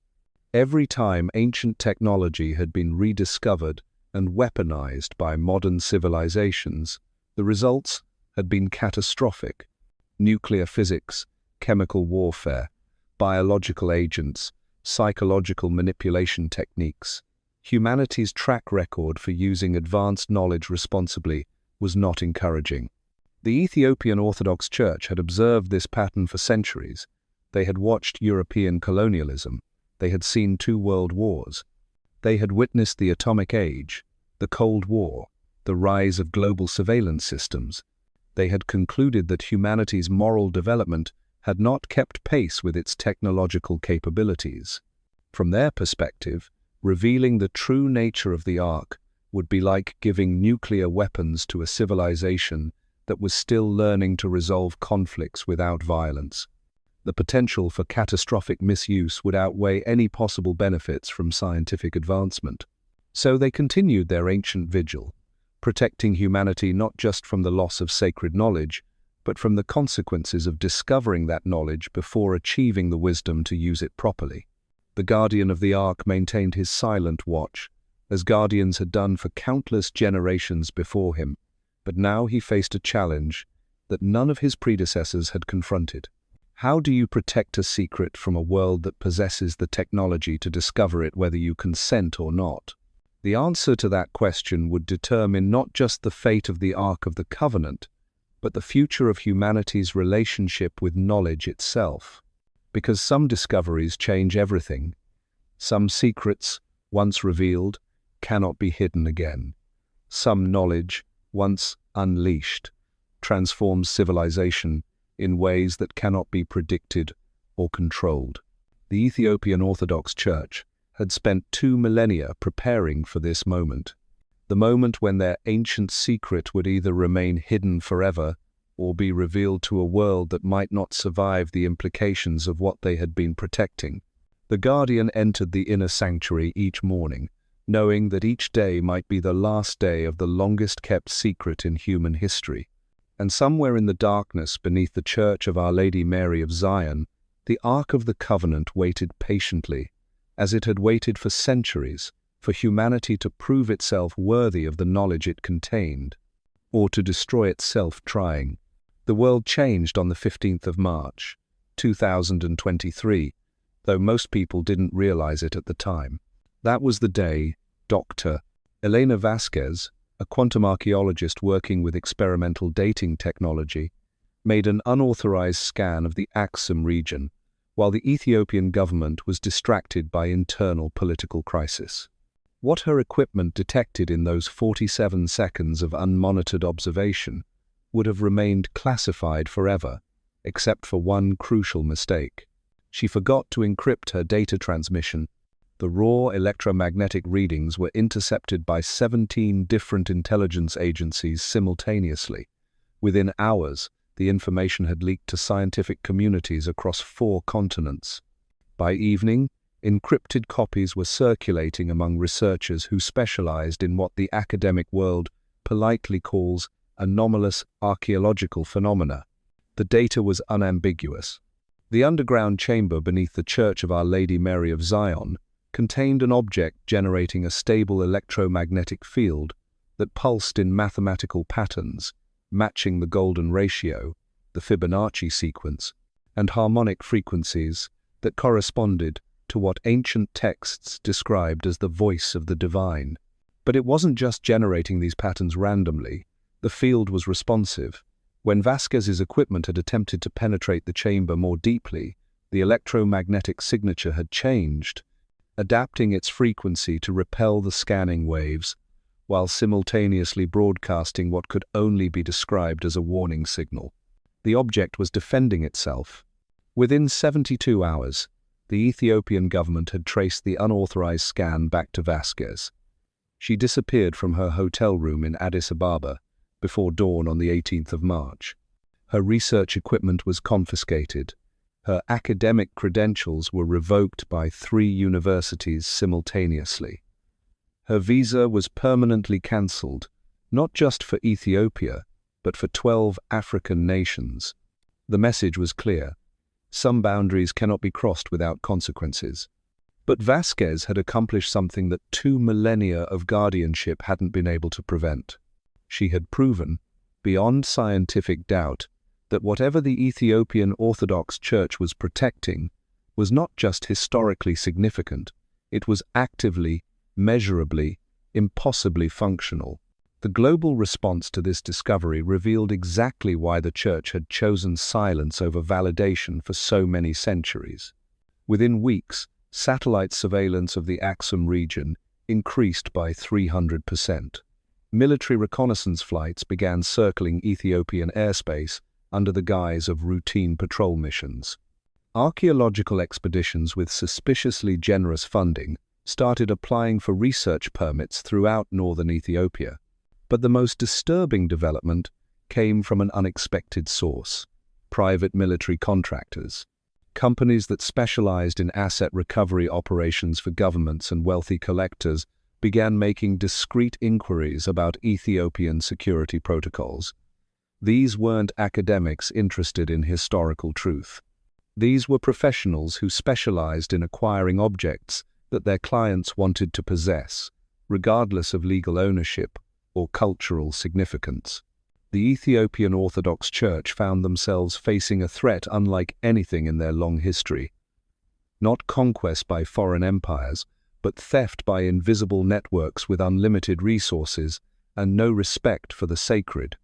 Every time ancient technology had been rediscovered and weaponized by modern civilizations, the results had been catastrophic. Nuclear physics, chemical warfare, biological agents, psychological manipulation techniques. Humanity's track record for using advanced knowledge responsibly was not encouraging. The Ethiopian Orthodox Church had observed this pattern for centuries. They had watched European colonialism. They had seen 2 world wars. They had witnessed the atomic age, the Cold War, the rise of global surveillance systems. They had concluded that humanity's moral development had not kept pace with its technological capabilities. From their perspective, revealing the true nature of the Ark would be like giving nuclear weapons to a civilization that was still learning to resolve conflicts without violence. The potential for catastrophic misuse would outweigh any possible benefits from scientific advancement. So they continued their ancient vigil, protecting humanity not just from the loss of sacred knowledge, but from the consequences of discovering that knowledge before achieving the wisdom to use it properly. The guardian of the Ark maintained his silent watch, as guardians had done for countless generations before him, but now he faced a challenge that none of his predecessors had confronted. How do you protect a secret from a world that possesses the technology to discover it whether you consent or not? The answer to that question would determine not just the fate of the Ark of the Covenant, but the future of humanity's relationship with knowledge itself. Because some discoveries change everything. Some secrets, once revealed, cannot be hidden again. Some knowledge, once unleashed, transforms civilization in ways that cannot be predicted or controlled. The Ethiopian Orthodox Church had spent 2 millennia preparing for this moment, the moment when their ancient secret would either remain hidden forever or be revealed to a world that might not survive the implications of what they had been protecting. The guardian entered the inner sanctuary each morning, knowing that each day might be the last day of the longest-kept secret in human history. And somewhere in the darkness beneath the Church of Our Lady Mary of Zion, the Ark of the Covenant waited patiently, as it had waited for centuries, for humanity to prove itself worthy of the knowledge it contained, or to destroy itself trying. The world changed on the 15th of March, 2023, though most people didn't realize it at the time. That was the day Dr. Elena Vasquez, a quantum archaeologist working with experimental dating technology, made an unauthorized scan of the Aksum region, while the Ethiopian government was distracted by internal political crisis. What her equipment detected in those 47 seconds of unmonitored observation would have remained classified forever, except for one crucial mistake. She forgot to encrypt her data transmission. The raw electromagnetic readings were intercepted by 17 different intelligence agencies simultaneously. Within hours, the information had leaked to scientific communities across 4 continents. By evening, encrypted copies were circulating among researchers who specialized in what the academic world politely calls anomalous archaeological phenomena. The data was unambiguous. The underground chamber beneath the Church of Our Lady Mary of Zion contained an object generating a stable electromagnetic field that pulsed in mathematical patterns, matching the golden ratio, the Fibonacci sequence, and harmonic frequencies that corresponded to what ancient texts described as the voice of the divine. But it wasn't just generating these patterns randomly. The field was responsive. When Vasquez's equipment had attempted to penetrate the chamber more deeply, the electromagnetic signature had changed, adapting its frequency to repel the scanning waves, while simultaneously broadcasting what could only be described as a warning signal. The object was defending itself. Within 72 hours, the Ethiopian government had traced the unauthorized scan back to Vasquez. She disappeared from her hotel room in Addis Ababa before dawn on the 18th of March. Her research equipment was confiscated. Her academic credentials were revoked by 3 universities simultaneously. Her visa was permanently cancelled, not just for Ethiopia, but for 12 African nations. The message was clear. Some boundaries cannot be crossed without consequences. But Vasquez had accomplished something that 2 millennia of guardianship hadn't been able to prevent. She had proven, beyond scientific doubt, that whatever the Ethiopian Orthodox Church was protecting was not just historically significant, it was actively, measurably, impossibly functional. The global response to this discovery revealed exactly why the Church had chosen silence over validation for so many centuries. Within weeks, satellite surveillance of the Aksum region increased by 300%. Military reconnaissance flights began circling Ethiopian airspace under the guise of routine patrol missions. Archaeological expeditions with suspiciously generous funding started applying for research permits throughout northern Ethiopia. But the most disturbing development came from an unexpected source: private military contractors. Companies that specialized in asset recovery operations for governments and wealthy collectors began making discreet inquiries about Ethiopian security protocols. These weren't academics interested in historical truth. These were professionals who specialized in acquiring objects that their clients wanted to possess, regardless of legal ownership or cultural significance. The Ethiopian Orthodox Church found themselves facing a threat unlike anything in their long history. Not conquest by foreign empires, but theft by invisible networks with unlimited resources and no respect for the sacred.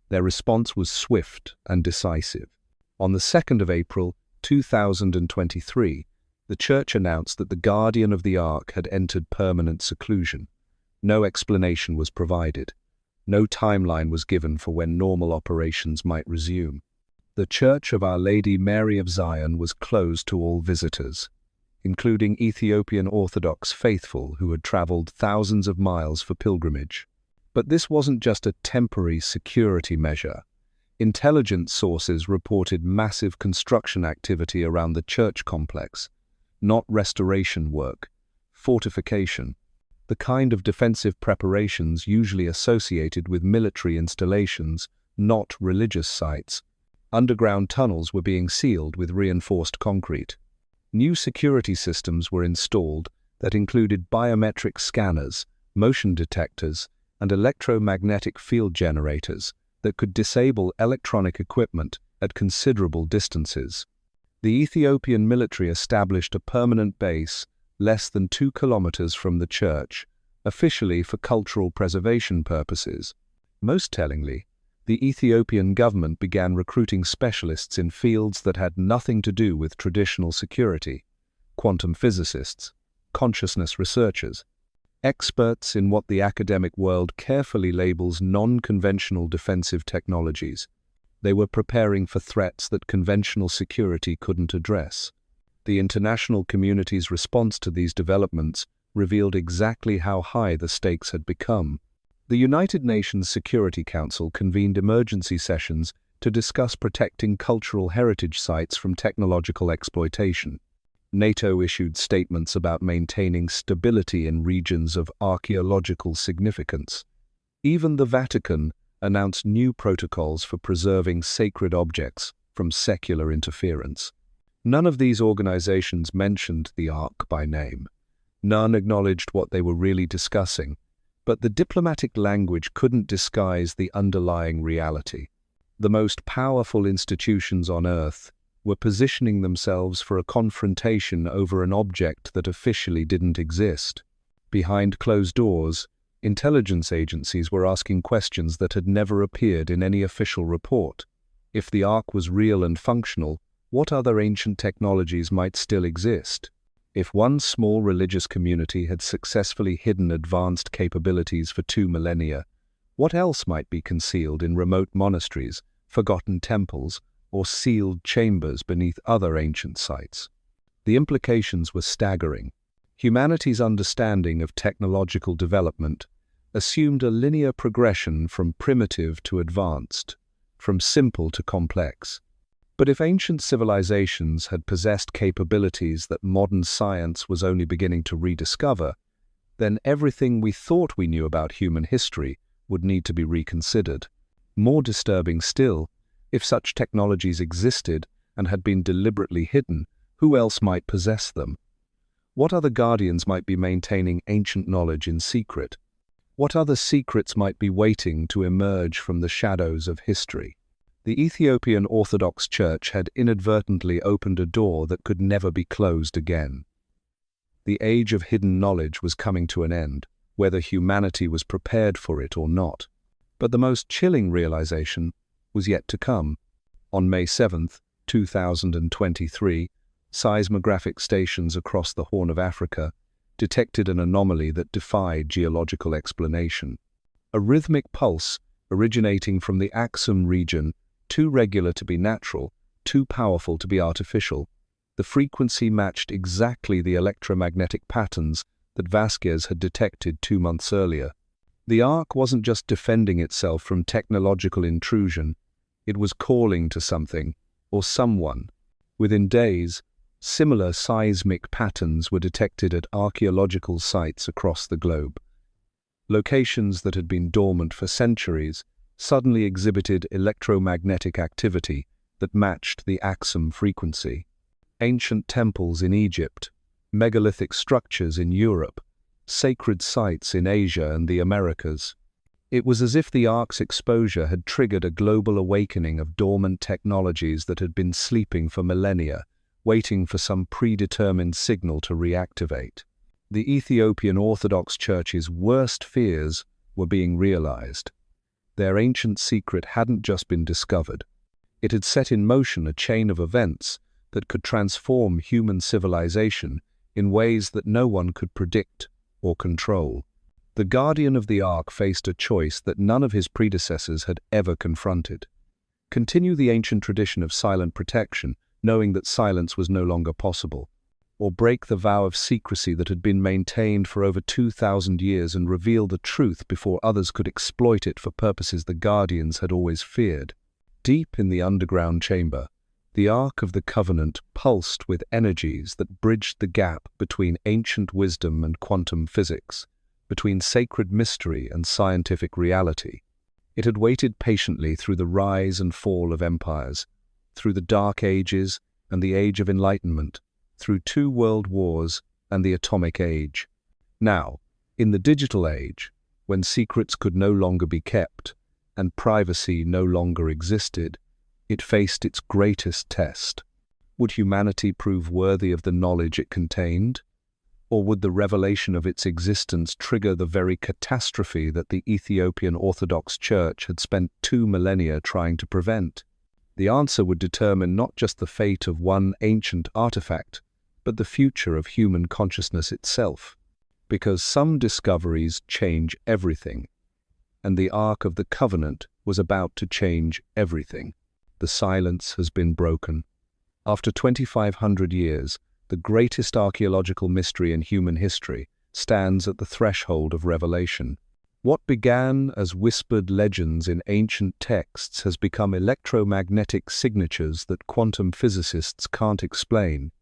Their response was swift and decisive. On the 2nd of April, 2023, the Church announced that the Guardian of the Ark had entered permanent seclusion. No explanation was provided. No timeline was given for when normal operations might resume. The Church of Our Lady Mary of Zion was closed to all visitors, including Ethiopian Orthodox faithful who had traveled thousands of miles for pilgrimage. But this wasn't just a temporary security measure. Intelligence sources reported massive construction activity around the church complex, not restoration work, fortification, the kind of defensive preparations usually associated with military installations, not religious sites. Underground tunnels were being sealed with reinforced concrete. New security systems were installed that included biometric scanners, motion detectors, and electromagnetic field generators that could disable electronic equipment at considerable distances. The Ethiopian military established a permanent base less than 2 kilometers from the church, officially for cultural preservation purposes. Most tellingly, The Ethiopian government began recruiting specialists in fields that had nothing to do with traditional security: quantum physicists, consciousness researchers, experts in what the academic world carefully labels non-conventional defensive technologies. They were preparing for threats that conventional security couldn't address. The international community's response to these developments revealed exactly how high the stakes had become. The United Nations Security Council convened emergency sessions to discuss protecting cultural heritage sites from technological exploitation. NATO issued statements about maintaining stability in regions of archaeological significance. Even the Vatican announced new protocols for preserving sacred objects from secular interference. None of these organizations mentioned the Ark by name. None acknowledged what they were really discussing, but the diplomatic language couldn't disguise the underlying reality. The most powerful institutions on Earth were positioning themselves for a confrontation over an object that officially didn't exist. Behind closed doors, intelligence agencies were asking questions that had never appeared in any official report. If the Ark was real and functional, what other ancient technologies might still exist? If one small religious community had successfully hidden advanced capabilities for 2 millennia, what else might be concealed in remote monasteries, forgotten temples, or sealed chambers beneath other ancient sites? The implications were staggering. Humanity's understanding of technological development assumed a linear progression from primitive to advanced, from simple to complex. But if ancient civilizations had possessed capabilities that modern science was only beginning to rediscover, then everything we thought we knew about human history would need to be reconsidered. More disturbing still, if such technologies existed and had been deliberately hidden, who else might possess them? What other guardians might be maintaining ancient knowledge in secret? What other secrets might be waiting to emerge from the shadows of history? The Ethiopian Orthodox Church had inadvertently opened a door that could never be closed again. The age of hidden knowledge was coming to an end, whether humanity was prepared for it or not. But the most chilling realization was yet to come. On May 7, 2023, seismographic stations across the Horn of Africa detected an anomaly that defied geological explanation. A rhythmic pulse originating from the Aksum region, too regular to be natural, too powerful to be artificial. The frequency matched exactly the electromagnetic patterns that Vasquez had detected 2 months earlier. The Ark wasn't just defending itself from technological intrusion, it was calling to something, or someone. Within days, similar seismic patterns were detected at archaeological sites across the globe. Locations that had been dormant for centuries suddenly exhibited electromagnetic activity that matched the Aksum frequency. Ancient temples in Egypt, megalithic structures in Europe, sacred sites in Asia and the Americas. It was as if the Ark's exposure had triggered a global awakening of dormant technologies that had been sleeping for millennia, waiting for some predetermined signal to reactivate. The Ethiopian Orthodox Church's worst fears were being realized. Their ancient secret hadn't just been discovered. It had set in motion a chain of events that could transform human civilization in ways that no one could predict or control. The guardian of the Ark faced a choice that none of his predecessors had ever confronted. Continue the ancient tradition of silent protection, knowing that silence was no longer possible, or break the vow of secrecy that had been maintained for over 2,000 years and reveal the truth before others could exploit it for purposes the Guardians had always feared. Deep in the underground chamber, the Ark of the Covenant pulsed with energies that bridged the gap between ancient wisdom and quantum physics, between sacred mystery and scientific reality. It had waited patiently through the rise and fall of empires, through the Dark Ages and the Age of Enlightenment, through 2 world wars and the atomic age. Now, in the digital age, when secrets could no longer be kept and privacy no longer existed, it faced its greatest test. Would humanity prove worthy of the knowledge it contained? Or would the revelation of its existence trigger the very catastrophe that the Ethiopian Orthodox Church had spent 2 millennia trying to prevent? The answer would determine not just the fate of one ancient artifact, but the future of human consciousness itself. Because some discoveries change everything, and the Ark of the Covenant was about to change everything. The silence has been broken. After 2,500 years, the greatest archaeological mystery in human history stands at the threshold of revelation. What began as whispered legends in ancient texts has become electromagnetic signatures that quantum physicists can't explain.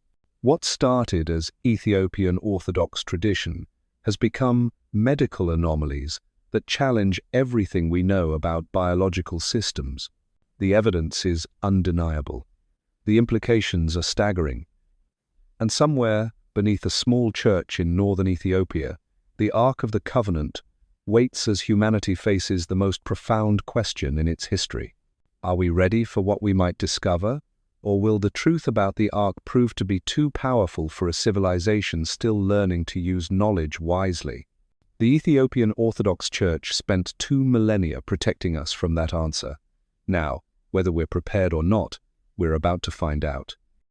What started as Ethiopian Orthodox tradition has become medical anomalies that challenge everything we know about biological systems. The evidence is undeniable. The implications are staggering. And somewhere beneath a small church in northern Ethiopia, the Ark of the Covenant waits as humanity faces the most profound question in its history. Are we ready for what we might discover, or will the truth about the Ark prove to be too powerful for a civilization still learning to use knowledge wisely? The Ethiopian Orthodox Church spent 2 millennia protecting us from that answer. Now, whether we're prepared or not, we're about to find out.